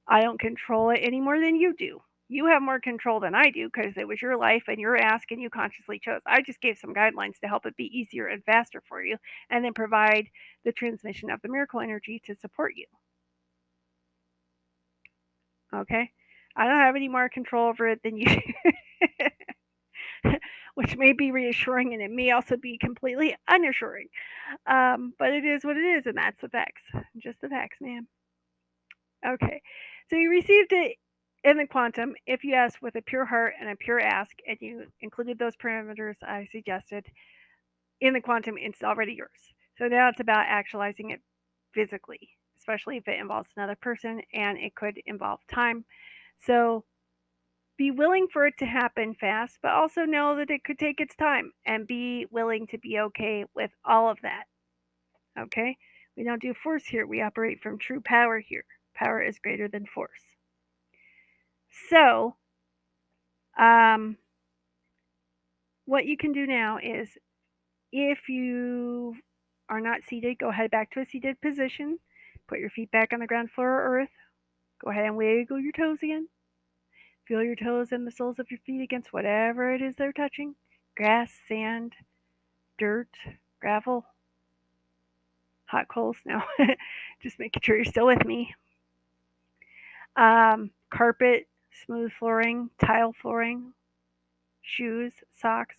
I don't control it any more than you do. You have more control than I do because it was your life and your ask and you consciously chose. I just gave some guidelines to help it be easier and faster for you and then provide the transmission of the miracle energy to support you. Okay? I don't have any more control over it than you do, which may be reassuring and it may also be completely unassuring. But it is what it is, and that's the facts. Just the facts, ma'am. Okay. So you received it in the quantum if you asked with a pure heart and a pure ask, and you included those parameters I suggested in the quantum, it's already yours. So now it's about actualizing it physically, especially if it involves another person and it could involve time. So be willing for it to happen fast, but also know that it could take its time and be willing to be okay with all of that. Okay? We don't do force here, we operate from true power here. Power is greater than force. So, what you can do now is if you are not seated, go ahead back to a seated position. Put your feet back on the ground floor or earth. Go ahead and wiggle your toes again. Feel your toes and the soles of your feet against whatever it is they're touching. Grass, sand, dirt, gravel, hot coals. No, just making sure you're still with me. Carpet, smooth flooring, tile flooring, shoes, socks.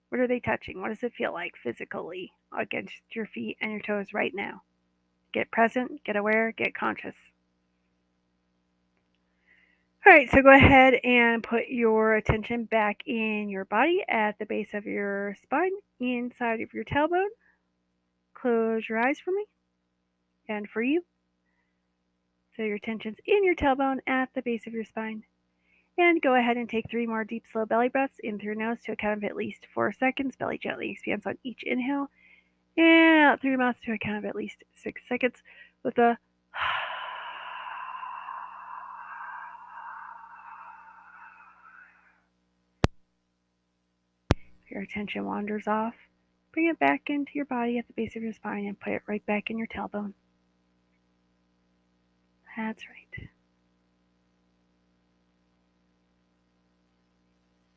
What are they touching? What does it feel like physically against your feet and your toes right now? Get present, get aware, get conscious. All right, so go ahead and put your attention back in your body at the base of your spine, inside of your tailbone. Close your eyes for me and for you. So your attention's in your tailbone at the base of your spine. And go ahead and take 3 more deep, slow belly breaths in through your nose to a count of at least 4 seconds. Belly gently expands on each inhale. And out through your mouth to a count of at least 6 seconds with a if your attention wanders off, bring it back into your body at the base of your spine and put it right back in your tailbone. That's right.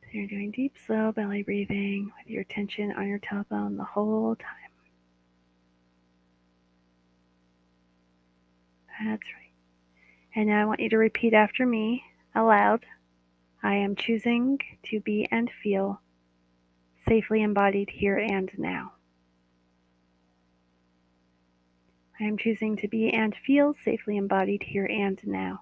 So you're doing deep, slow belly breathing with your attention on your tailbone the whole time. That's right. And now I want you to repeat after me aloud. I am choosing to be and feel safely embodied here and now. I am choosing to be and feel safely embodied here and now.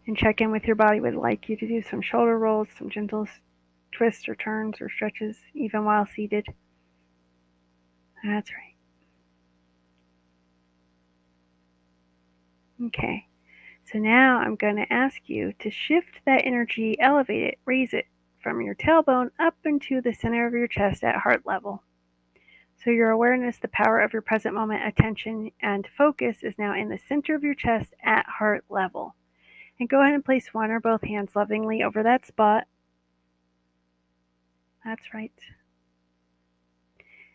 And check in with your body. Would like you to do some shoulder rolls, some gentle twists or turns or stretches, even while seated. That's right. Okay. So now I'm going to ask you to shift that energy, elevate it, raise it from your tailbone up into the center of your chest at heart level. So your awareness, the power of your present moment, attention, and focus is now in the center of your chest at heart level. And go ahead and place one or both hands lovingly over that spot. That's right.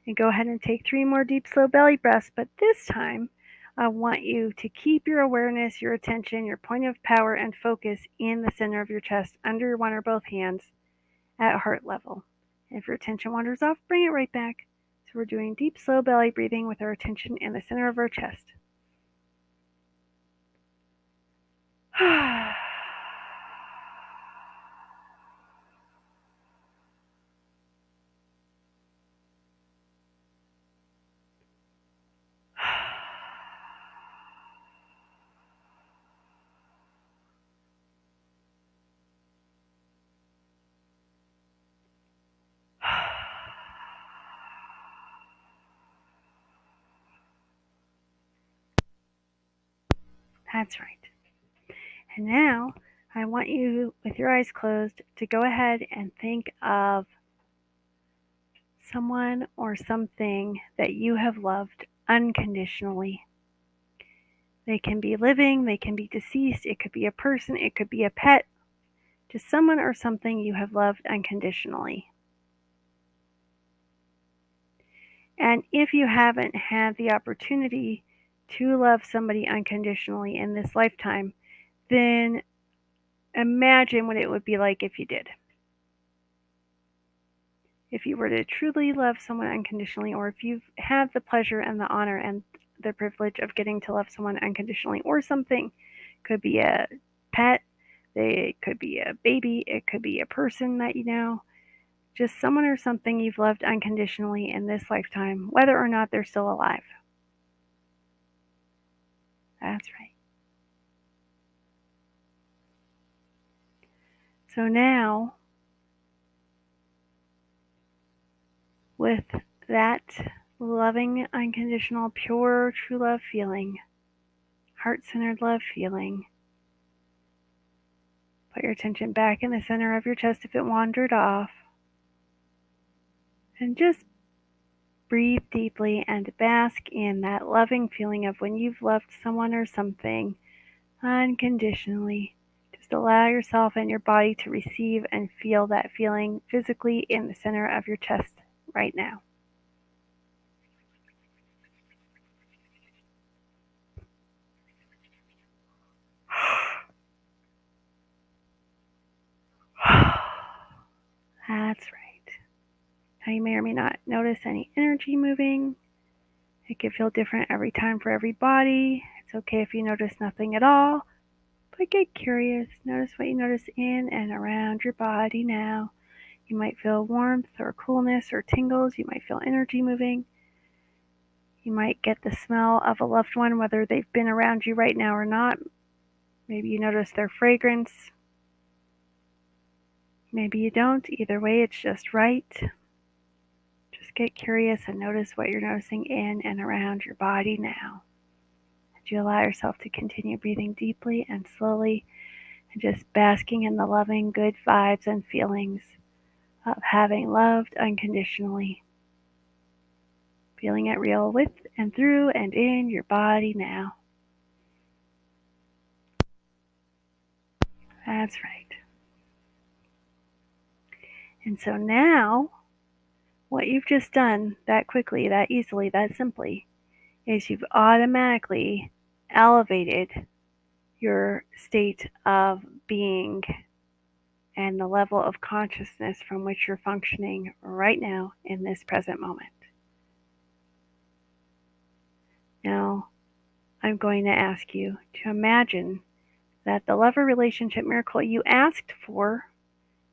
And go ahead and take 3 more deep, slow belly breaths, but this time I want you to keep your awareness, your attention, your point of power and focus in the center of your chest under your one or both hands at heart level. And if your attention wanders off, bring it right back. So we're doing deep, slow belly breathing with our attention in the center of our chest. That's right. And now I want you, with your eyes closed, to go ahead and think of someone or something that you have loved unconditionally. They can be living, they can be deceased, it could be a person, it could be a pet, just someone or something you have loved unconditionally. And if you haven't had the opportunity to love somebody unconditionally in this lifetime, then imagine what it would be like if you did. If you were to truly love someone unconditionally, or if you've had the pleasure and the honor and the privilege of getting to love someone unconditionally, or something, could be a pet, it could be a baby, it could be a person that you know, just someone or something you've loved unconditionally in this lifetime, whether or not they're still alive. That's right. So now, with that loving, unconditional, pure, true love feeling, heart-centered love feeling, put your attention back in the center of your chest if it wandered off. And just breathe deeply and bask in that loving feeling of when you've loved someone or something unconditionally. Just allow yourself and your body to receive and feel that feeling physically in the center of your chest right now. That's right. Now you may or may not notice any energy moving. It can feel different every time for every body. It's okay if you notice nothing at all, but get curious. Notice what you notice in and around your body now. You might feel warmth or coolness or tingles. You might feel energy moving. You might get the smell of a loved one, whether they've been around you right now or not. Maybe you notice their fragrance. Maybe you don't. Either way, it's just right. Just get curious and notice what you're noticing in and around your body now. As you allow yourself to continue breathing deeply and slowly and just basking in the loving, good vibes and feelings of having loved unconditionally. Feeling it real with and through and in your body now. That's right. And so now, what you've just done that quickly, that easily, that simply, is you've automatically elevated your state of being and the level of consciousness from which you're functioning right now in this present moment. Now, I'm going to ask you to imagine that the lover relationship miracle you asked for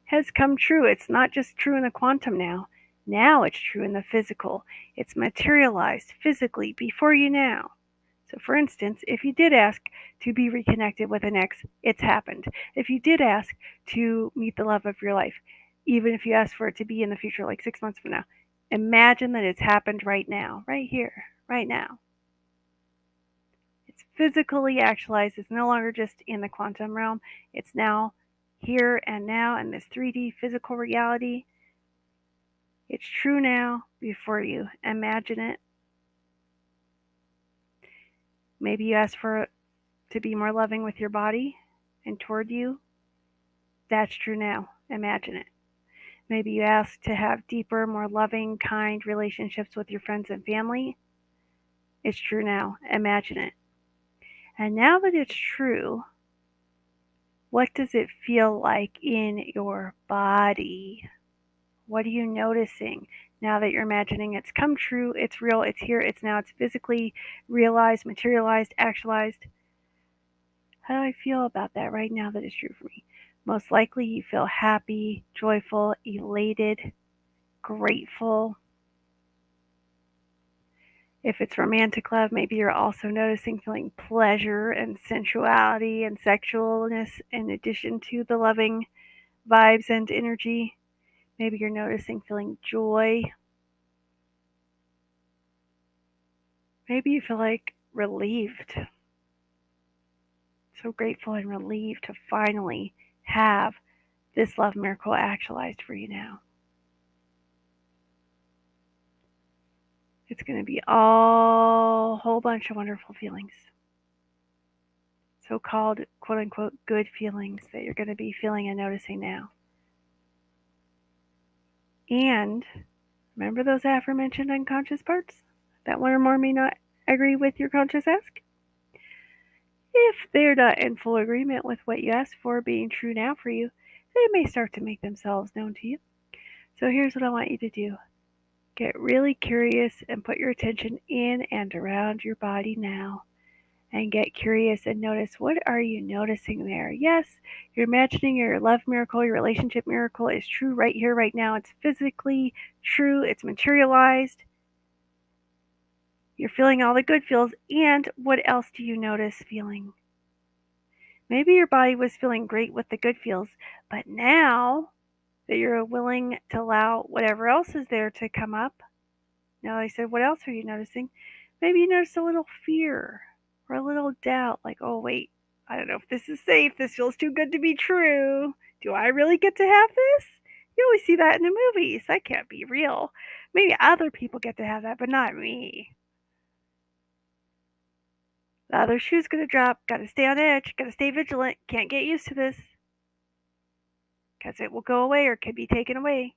has come true. It's not just true in the quantum now. Now it's true in the physical. It's materialized physically before you now. So, for instance, if you did ask to be reconnected with an ex, it's happened. If you did ask to meet the love of your life, even if you asked for it to be in the future, like 6 months from now, imagine that it's happened right now, right here, right now. It's physically actualized. It's no longer just in the quantum realm. It's now here and now in this 3D physical reality. It's true now before you. Imagine it. Maybe you ask for to be more loving with your body and toward you. That's true now. Imagine it. Maybe you ask to have deeper, more loving, kind relationships with your friends and family. It's true now. Imagine it. And now that it's true, what does it feel like in your body? What are you noticing now that you're imagining it's come true, it's real, it's here, it's now, it's physically realized, materialized, actualized? How do I feel about that right now that it's true for me? Most likely you feel happy, joyful, elated, grateful. If it's romantic love, maybe you're also noticing feeling pleasure and sensuality and sexualness in addition to the loving vibes and energy. Maybe you're noticing feeling joy. Maybe you feel like relieved. So grateful and relieved to finally have this love miracle actualized for you now. It's going to be all a whole bunch of wonderful feelings. So called quote unquote good feelings that you're going to be feeling and noticing now. And remember those aforementioned unconscious parts that one or more may not agree with your conscious ask? If they're not in full agreement with what you asked for being true now for you, they may start to make themselves known to you. So here's what I want you to do. Get really curious and put your attention in and around your body now. And get curious and notice, what are you noticing there? Yes, you're imagining your love miracle, your relationship miracle is true right here, right now. It's physically true, it's materialized. You're feeling all the good feels. And what else do you notice feeling? Maybe your body was feeling great with the good feels, but now that you're willing to allow whatever else is there to come up, now I said, what else are you noticing? Maybe you notice a little fear or a little doubt, like, oh, wait, I don't know if this is safe. This feels too good to be true. Do I really get to have this? You always see that in the movies. That can't be real. Maybe other people get to have that, but not me. The other shoe's going to drop. Got to stay on edge. Got to stay vigilant. Can't get used to this because it will go away or could be taken away.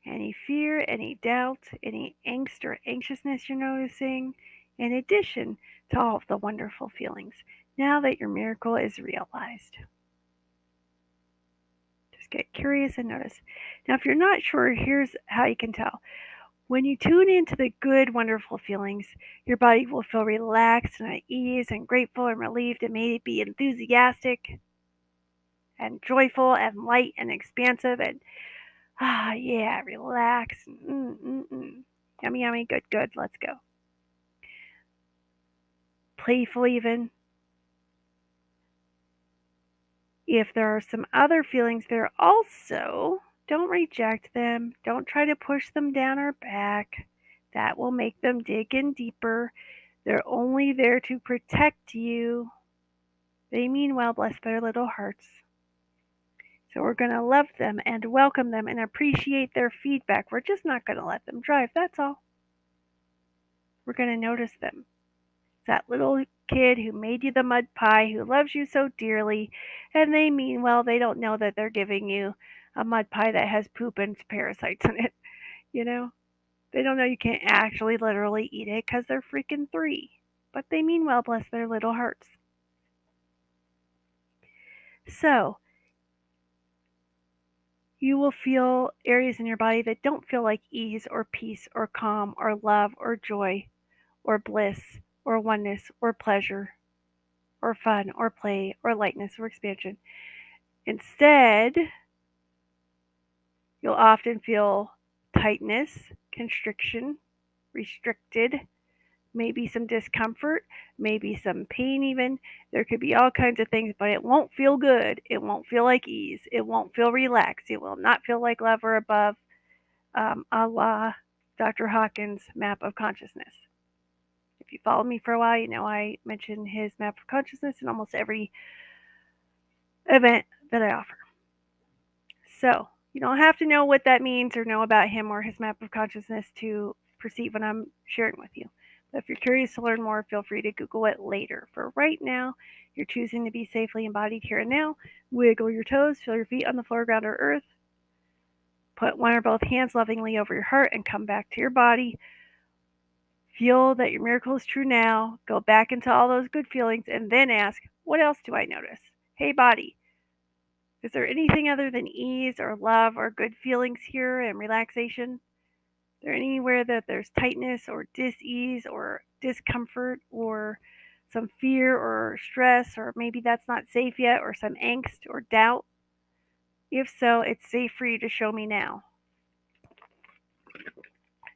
Any fear, any doubt, any angst or anxiousness you're noticing, in addition to all of the wonderful feelings, now that your miracle is realized. Just get curious and notice. Now, if you're not sure, here's how you can tell. When you tune into the good, wonderful feelings, your body will feel relaxed and at ease and grateful and relieved and may be enthusiastic and joyful and light and expansive and yeah, relax. Yummy, yummy, good, good. Let's go. Playful, even. If there are some other feelings there also, don't reject them. Don't try to push them down or back. That will make them dig in deeper. They're only there to protect you. They mean well, bless their little hearts. So we're going to love them and welcome them and appreciate their feedback. We're just not going to let them drive, that's all. We're going to notice them. That little kid who made you the mud pie, who loves you so dearly, and they mean well. They don't know that they're giving you a mud pie that has poop and parasites in it. You know, they don't know you can't actually literally eat it because they're freaking 3. But they mean well, bless their little hearts. So, you will feel areas in your body that don't feel like ease or peace or calm or love or joy or bliss or oneness or pleasure or fun or play or lightness or expansion. Instead, you'll often feel tightness, constriction, restricted, maybe some discomfort, maybe some pain even. There could be all kinds of things, but it won't feel good. It won't feel like ease. It won't feel relaxed. It will not feel like love or above, a la Dr. Hawkins' map of consciousness. If you follow me for a while, you know I mention his map of consciousness in almost every event that I offer. So you don't have to know what that means or know about him or his map of consciousness to perceive what I'm sharing with you. But if you're curious to learn more, feel free to Google it later. For right now, you're choosing to be safely embodied here and now. Wiggle your toes, feel your feet on the floor, ground, or earth. Put one or both hands lovingly over your heart and come back to your body. Feel that your miracle is true now. Go back into all those good feelings and then ask, what else do I notice? Hey, body, is there anything other than ease or love or good feelings here and relaxation? Is there anywhere that there's tightness or dis-ease or discomfort or some fear or stress, or maybe that's not safe yet, or some angst or doubt? If so, it's safe for you to show me now.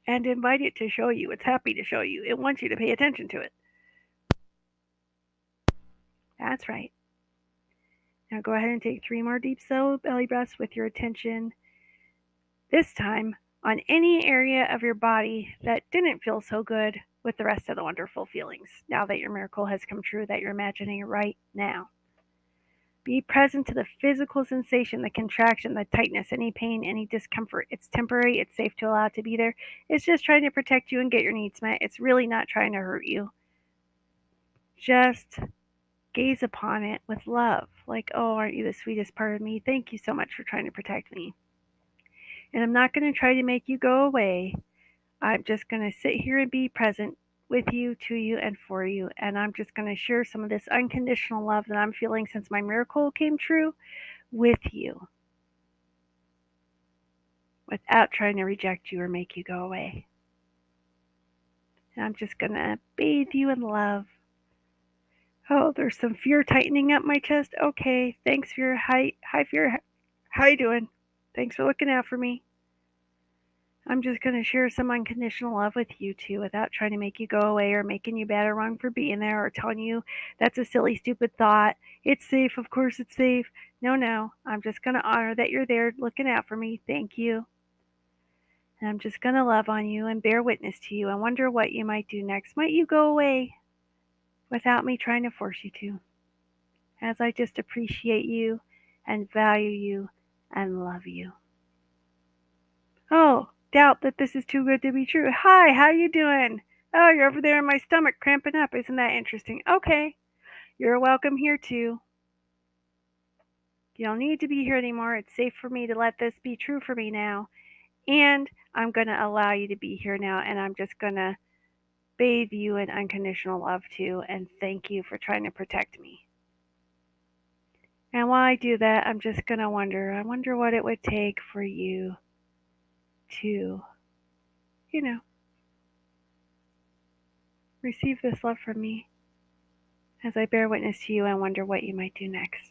And invite it to show you. It's happy to show you. It wants you to pay attention to it. That's right. Now go ahead and take 3 more deep, slow belly breaths with your attention, this time on any area of your body that didn't feel so good with the rest of the wonderful feelings now that your miracle has come true that you're imagining right now. Be present to the physical sensation, the contraction, the tightness, any pain, any discomfort. It's temporary. It's safe to allow it to be there. It's just trying to protect you and get your needs met. It's really not trying to hurt you. Just gaze upon it with love. Like, oh, aren't you the sweetest part of me? Thank you so much for trying to protect me. And I'm not going to try to make you go away. I'm just going to sit here and be present with you, to you, and for you. And I'm just going to share some of this unconditional love that I'm feeling since my miracle came true with you without trying to reject you or make you go away. And I'm just going to bathe you in love. Oh, there's some fear tightening up my chest. Okay, thanks fear. Hi fear. How you doing? Thanks for looking out for me. I'm just going to share some unconditional love with you too without trying to make you go away or making you bad or wrong for being there or telling you that's a silly, stupid thought. It's safe. Of course it's safe. No. I'm just going to honor that you're there looking out for me. Thank you. And I'm just going to love on you and bear witness to you and wonder what you might do next. Might you go away without me trying to force you to? As I just appreciate you and value you and love you. Oh, doubt that this is too good to be true. Hi, how you doing? Oh, you're over there in my stomach cramping up. Isn't that interesting? Okay, you're welcome here too. You don't need to be here anymore. It's safe for me to let this be true for me now. And I'm going to allow you to be here now. And I'm just going to bathe you in unconditional love too. And thank you for trying to protect me. And while I do that, I'm just going to I wonder what it would take for you to, receive this love from me as I bear witness to you and wonder what you might do next.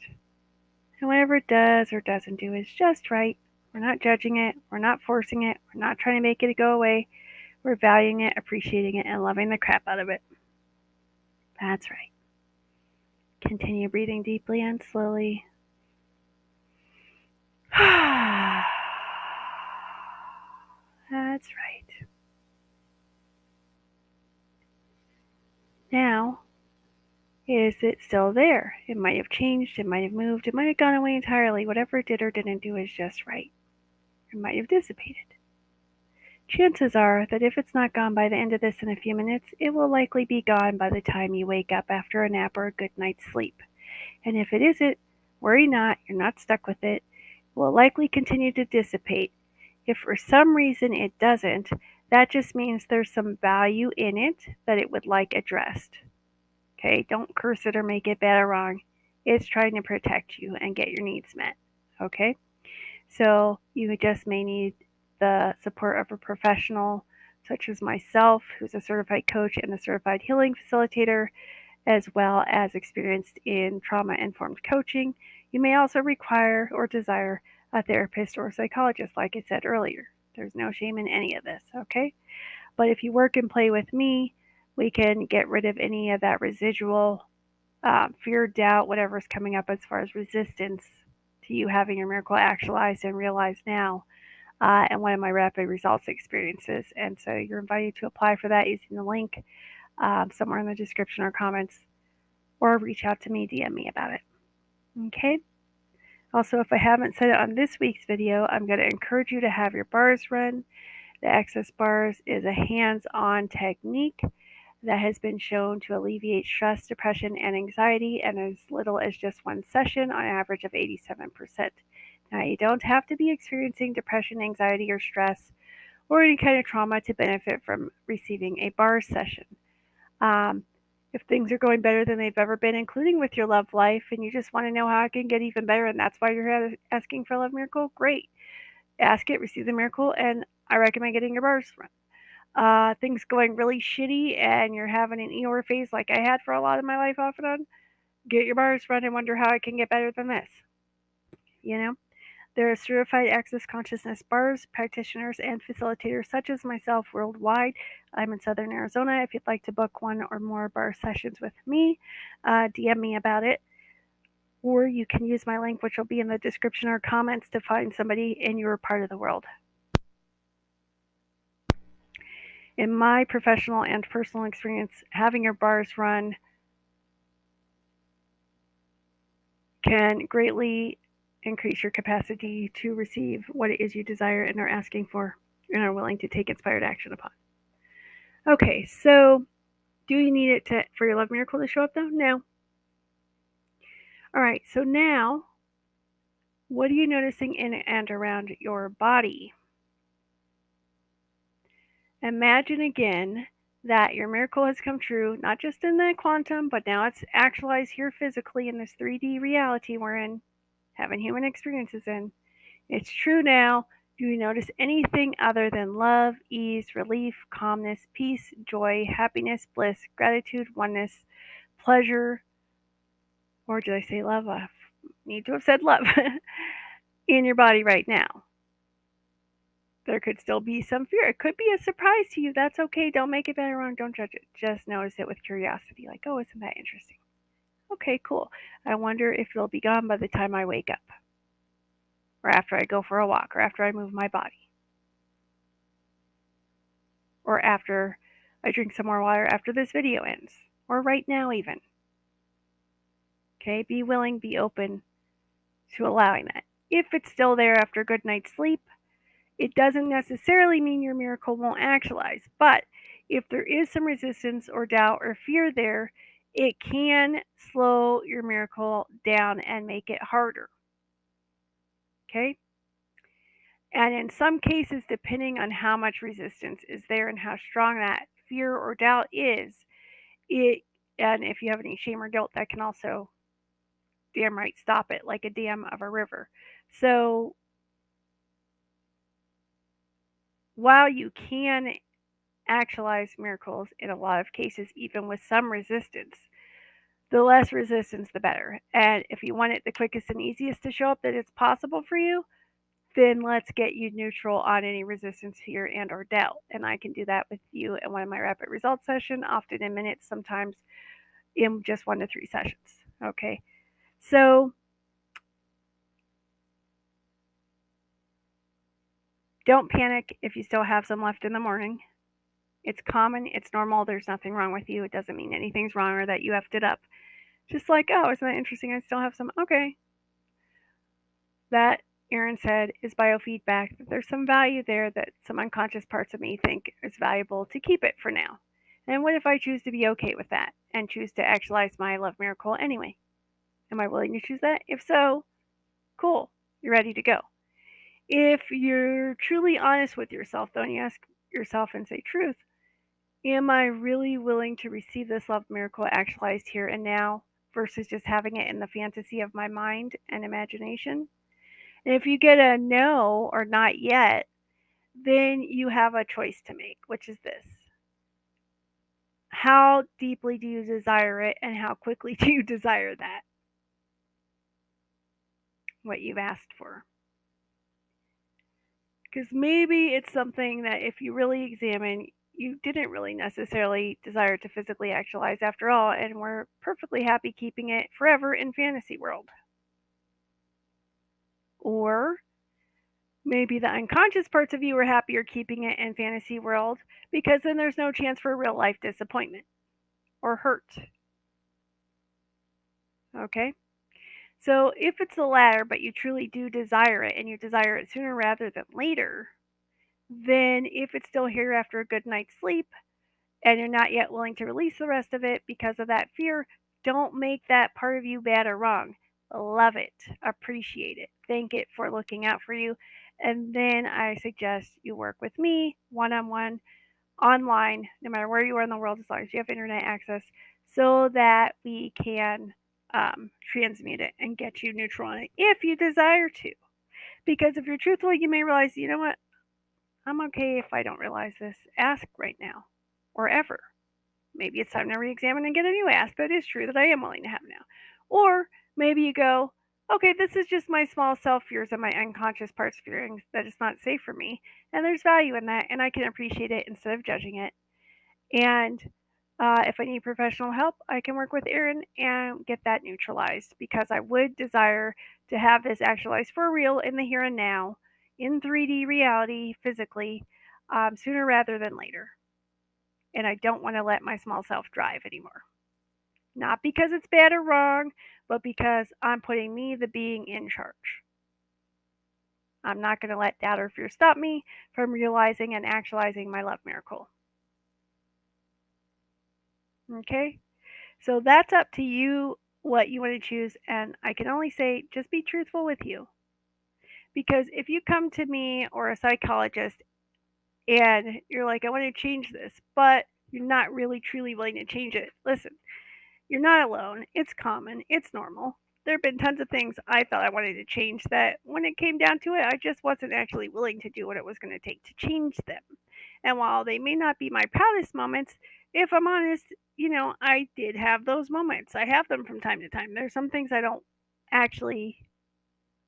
And whatever it does or doesn't do is just right. We're not judging it. We're not forcing it. We're not trying to make it go away. We're valuing it, appreciating it, and loving the crap out of it. That's right. Continue breathing deeply and slowly. That's right. Now, is it still there? It might have changed, it might have moved, it might have gone away entirely. Whatever it did or didn't do is just right. It might have dissipated. Chances are that if it's not gone by the end of this in a few minutes, it will likely be gone by the time you wake up after a nap or a good night's sleep. And if it isn't, worry not, you're not stuck with it. It will likely continue to dissipate. If for some reason it doesn't, that just means there's some value in it that it would like addressed. Okay, don't curse it or make it bad or wrong. It's trying to protect you and get your needs met. Okay, so you just may need the support of a professional such as myself, who's a certified coach and a certified healing facilitator, as well as experienced in trauma-informed coaching. You may also require or desire a therapist or psychologist, like I said earlier. There's no shame in any of this, okay? But if you work and play with me, we can get rid of any of that residual fear, doubt, whatever's coming up as far as resistance to you having your miracle actualized and realized now. And one of my rapid results experiences. And so you're invited to apply for that using the link somewhere in the description or comments, or reach out to me, DM me about it. Okay? Also, if I haven't said it on this week's video, I'm going to encourage you to have your bars run. The access bars is a hands-on technique that has been shown to alleviate stress, depression, and anxiety in as little as just one session, on an average of 87%. Now, you don't have to be experiencing depression, anxiety, or stress, or any kind of trauma to benefit from receiving a bar session. If things are going better than they've ever been, including with your love life, and you just want to know how it can get even better, and that's why you're asking for a love miracle, great. Ask it, receive the miracle, and I recommend getting your bars run. Things going really shitty and you're having an Eeyore phase like I had for a lot of my life off and on, get your bars run and wonder how it can get better than this. You know? There are certified access consciousness bars practitioners and facilitators such as myself worldwide. I'm in Southern Arizona. If you'd like to book one or more bar sessions with me, DM me about it. Or you can use my link, which will be in the description or comments, to find somebody in your part of the world. In my professional and personal experience, having your bars run can greatly increase your capacity to receive what it is you desire and are asking for and are willing to take inspired action upon. Okay, so do you need it for your love miracle to show up though? No. All right, so now what are you noticing in and around your body? Imagine again that your miracle has come true, not just in the quantum, but now it's actualized here physically in this 3D reality we're in, having human experiences in. It's true now. Do you notice anything other than love, ease, relief, calmness, peace, joy, happiness, bliss, gratitude, oneness, pleasure, or did I say love? I need to have said love in your body right now? There could still be some fear. It could be a surprise to you. That's okay. Don't make it better or wrong. Don't judge it. Just notice it with curiosity. Like, oh, isn't that interesting? Okay, cool. I wonder if it'll be gone by the time I wake up, or after I go for a walk, or after I move my body, or after I drink some more water after this video ends, or right now even. Okay, be willing, be open to allowing that. If it's still there after a good night's sleep, it doesn't necessarily mean your miracle won't actualize, but if there is some resistance or doubt or fear there, it can slow your miracle down and make it harder. Okay? And in some cases, depending on how much resistance is there and how strong that fear or doubt is, and if you have any shame or guilt, that can also damn right stop it, like a dam of a river. So while you can actualize miracles in a lot of cases, even with some resistance, the less resistance, the better. And if you want it the quickest and easiest to show up that it's possible for you, then let's get you neutral on any resistance, fear, and or doubt. And I can do that with you in one of my rapid results sessions, often in minutes, sometimes in just 1 to 3 sessions. Okay, so don't panic if you still have some left in the morning. It's common, it's normal, there's nothing wrong with you. It doesn't mean anything's wrong or that you effed it up. Just like, oh, isn't that interesting? I still have some. Okay. That, Aaron said, is biofeedback. There's some value there that some unconscious parts of me think is valuable to keep it for now. And what if I choose to be okay with that and choose to actualize my love miracle anyway? Am I willing to choose that? If so, cool. You're ready to go. If you're truly honest with yourself, though, and you ask yourself and say, truth, am I really willing to receive this love miracle actualized here and now versus just having it in the fantasy of my mind and imagination? And if you get a no or not yet, then you have a choice to make, which is this. How deeply do you desire it and how quickly do you desire that? what you've asked for. Because maybe it's something that if you really examine, you didn't really necessarily desire to physically actualize after all, and were perfectly happy keeping it forever in fantasy world. Or maybe the unconscious parts of you were happier keeping it in fantasy world because then there's no chance for real life disappointment or hurt. Okay? So if it's the latter, but you truly do desire it and you desire it sooner rather than later, then if it's still here after a good night's sleep and you're not yet willing to release the rest of it because of that fear, don't make that part of you bad or wrong. Love it, appreciate it, thank it for looking out for you. And then I suggest you work with me one on one, online, no matter where you are in the world, as long as you have internet access, so that we can transmute it and get you neutral on it if you desire to. Because if you're truthful, you may realize, you know what, I'm okay if I don't realize this. Ask right now or ever. Maybe it's time to re-examine and get a new ask, but it is true that I am willing to have now. Or maybe you go, okay, this is just my small self fears and my unconscious parts fearing that it's not safe for me. And there's value in that, and I can appreciate it instead of judging it. And if I need professional help, I can work with Erin and get that neutralized because I would desire to have this actualized for real in the here and now, in 3D reality, physically, sooner rather than later. And I don't want to let my small self drive anymore. Not because it's bad or wrong, but because I'm putting me, the being, in charge. I'm not going to let doubt or fear stop me from realizing and actualizing my love miracle. Okay? So that's up to you what you want to choose. And I can only say just be truthful with you. Because if you come to me or a psychologist and you're like, I want to change this, but you're not really truly willing to change it, listen, you're not alone. It's common. It's normal. There have been tons of things I thought I wanted to change that when it came down to it, I just wasn't actually willing to do what it was going to take to change them. And while they may not be my proudest moments, if I'm honest, I did have those moments. I have them from time to time. There's some things I don't actually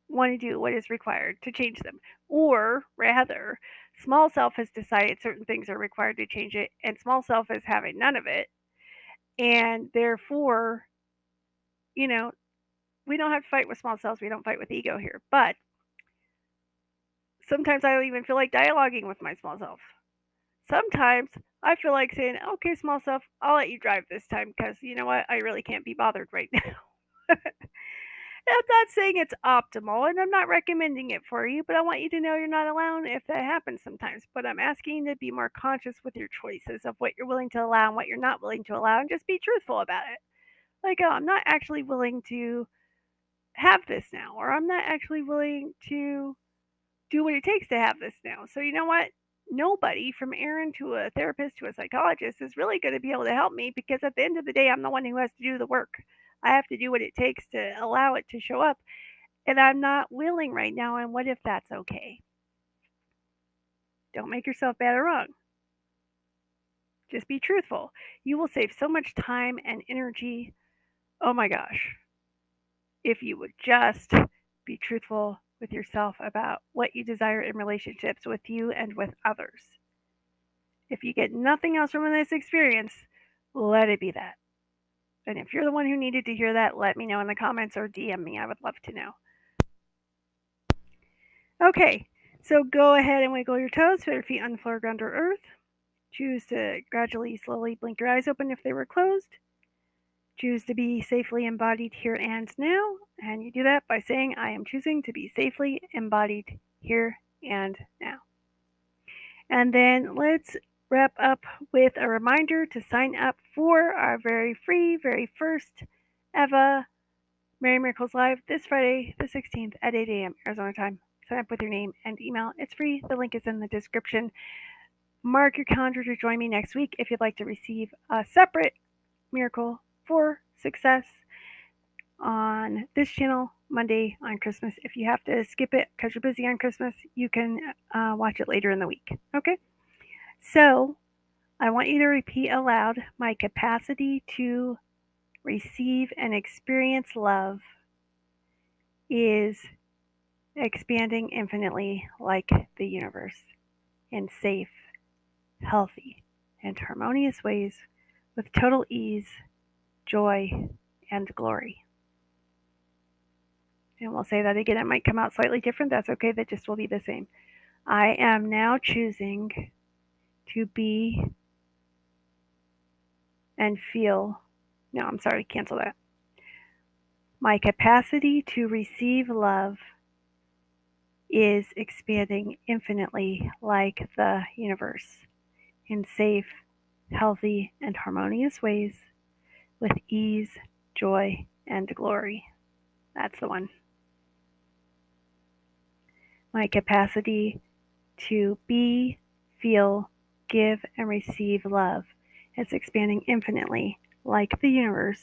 want to do what is required to change them. Or rather, small self has decided certain things are required to change it, and small self is having none of it. And therefore, you know, we don't have to fight with small selves. We don't fight with ego here. But sometimes I don't even feel like dialoguing with my small self. Sometimes I feel like saying, okay, small self, I'll let you drive this time because you know what? I really can't be bothered right now. I'm not saying it's optimal and I'm not recommending it for you, but I want you to know you're not alone if that happens sometimes. But I'm asking you to be more conscious with your choices of what you're willing to allow and what you're not willing to allow and just be truthful about it. Like, oh, I'm not actually willing to have this now, or I'm not actually willing to do what it takes to have this now. So, you know what? Nobody from Aaron to a therapist to a psychologist is really going to be able to help me because at the end of the day, I'm the one who has to do the work. I have to do what it takes to allow it to show up. And I'm not willing right now. And what if that's okay? Don't make yourself bad or wrong. Just be truthful. You will save so much time and energy. Oh my gosh. If you would just be truthful with yourself about what you desire in relationships with you and with others. If you get nothing else from this experience, let it be that. And if you're the one who needed to hear that, let me know in the comments or DM me. I would love to know. Okay, so go ahead and wiggle your toes, put your feet on the floor, ground or earth. Choose to gradually, slowly blink your eyes open if they were closed. Choose to be safely embodied here and now. And you do that by saying, I am choosing to be safely embodied here and now. And then let's wrap up with a reminder to sign up for our very free, very first Eva Mary Miracles Live this Friday, the 16th at 8 a.m. Arizona time. Sign up with your name and email. It's free. The link is in the description. Mark your calendar to join me next week if you'd like to receive a separate miracle for success on this channel Monday on Christmas. If you have to skip it because you're busy on Christmas, you can watch it later in the week. Okay? So I want you to repeat aloud, my capacity to receive and experience love is expanding infinitely like the universe in safe, healthy, and harmonious ways with total ease, joy, and glory. And we'll say that again. It might come out slightly different. That's okay. That just will be the same. I am now choosing to be and feel. No, I'm sorry, cancel that. My capacity to receive love is expanding infinitely like the universe in safe, healthy, and harmonious ways with ease, joy, and glory. That's the one. My capacity to be, feel, give, and receive love is expanding infinitely like the universe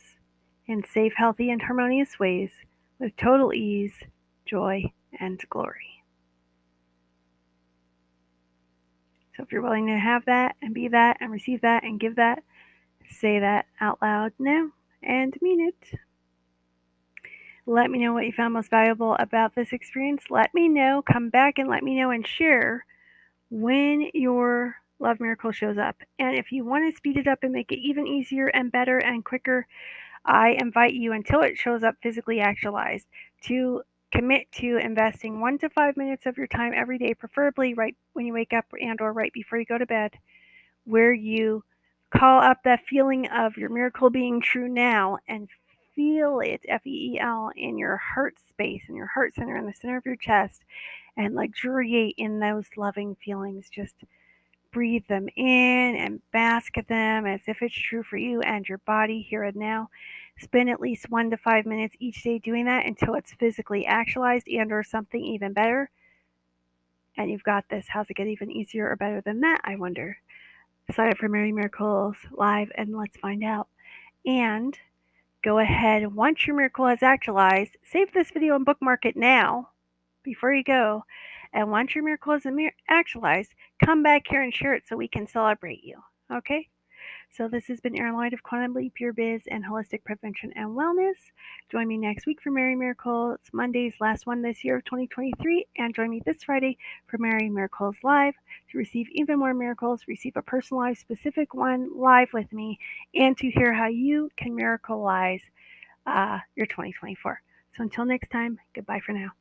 in safe, healthy, and harmonious ways with total ease, joy, and glory. So if you're willing to have that and be that and receive that and give that, say that out loud now and mean it. Let me know what you found most valuable about this experience. Let me know. Come back and let me know and share when your love miracle shows up. And if you want to speed it up and make it even easier and better and quicker, I invite you until it shows up physically actualized to commit to investing 1 to 5 minutes of your time every day, preferably right when you wake up and or right before you go to bed, where you call up that feeling of your miracle being true now and feel it, FEEL, in your heart space, in your heart center, in the center of your chest, and luxuriate in those loving feelings. Just breathe them in and bask at them as if it's true for you and your body here and now. Spend at least 1 to 5 minutes each day doing that until it's physically actualized and or something even better. And you've got this. How's it get even easier or better than that, I wonder? Sign up for Mary Miracles Live and let's find out. And go ahead, once your miracle is actualized, save this video and bookmark it now before you go. And once your miracle is actualized, come back here and share it so we can celebrate you. Okay? So this has been Erin Lloyd of Quantum Leap, Pure Biz, and Holistic Prevention and Wellness. Join me next week for Mary Miracle. It's Monday's last one this year of 2023. And join me this Friday for Mary Miracles Live to receive even more miracles, receive a personalized, specific one live with me, and to hear how you can miracleize your 2024. So until next time, goodbye for now.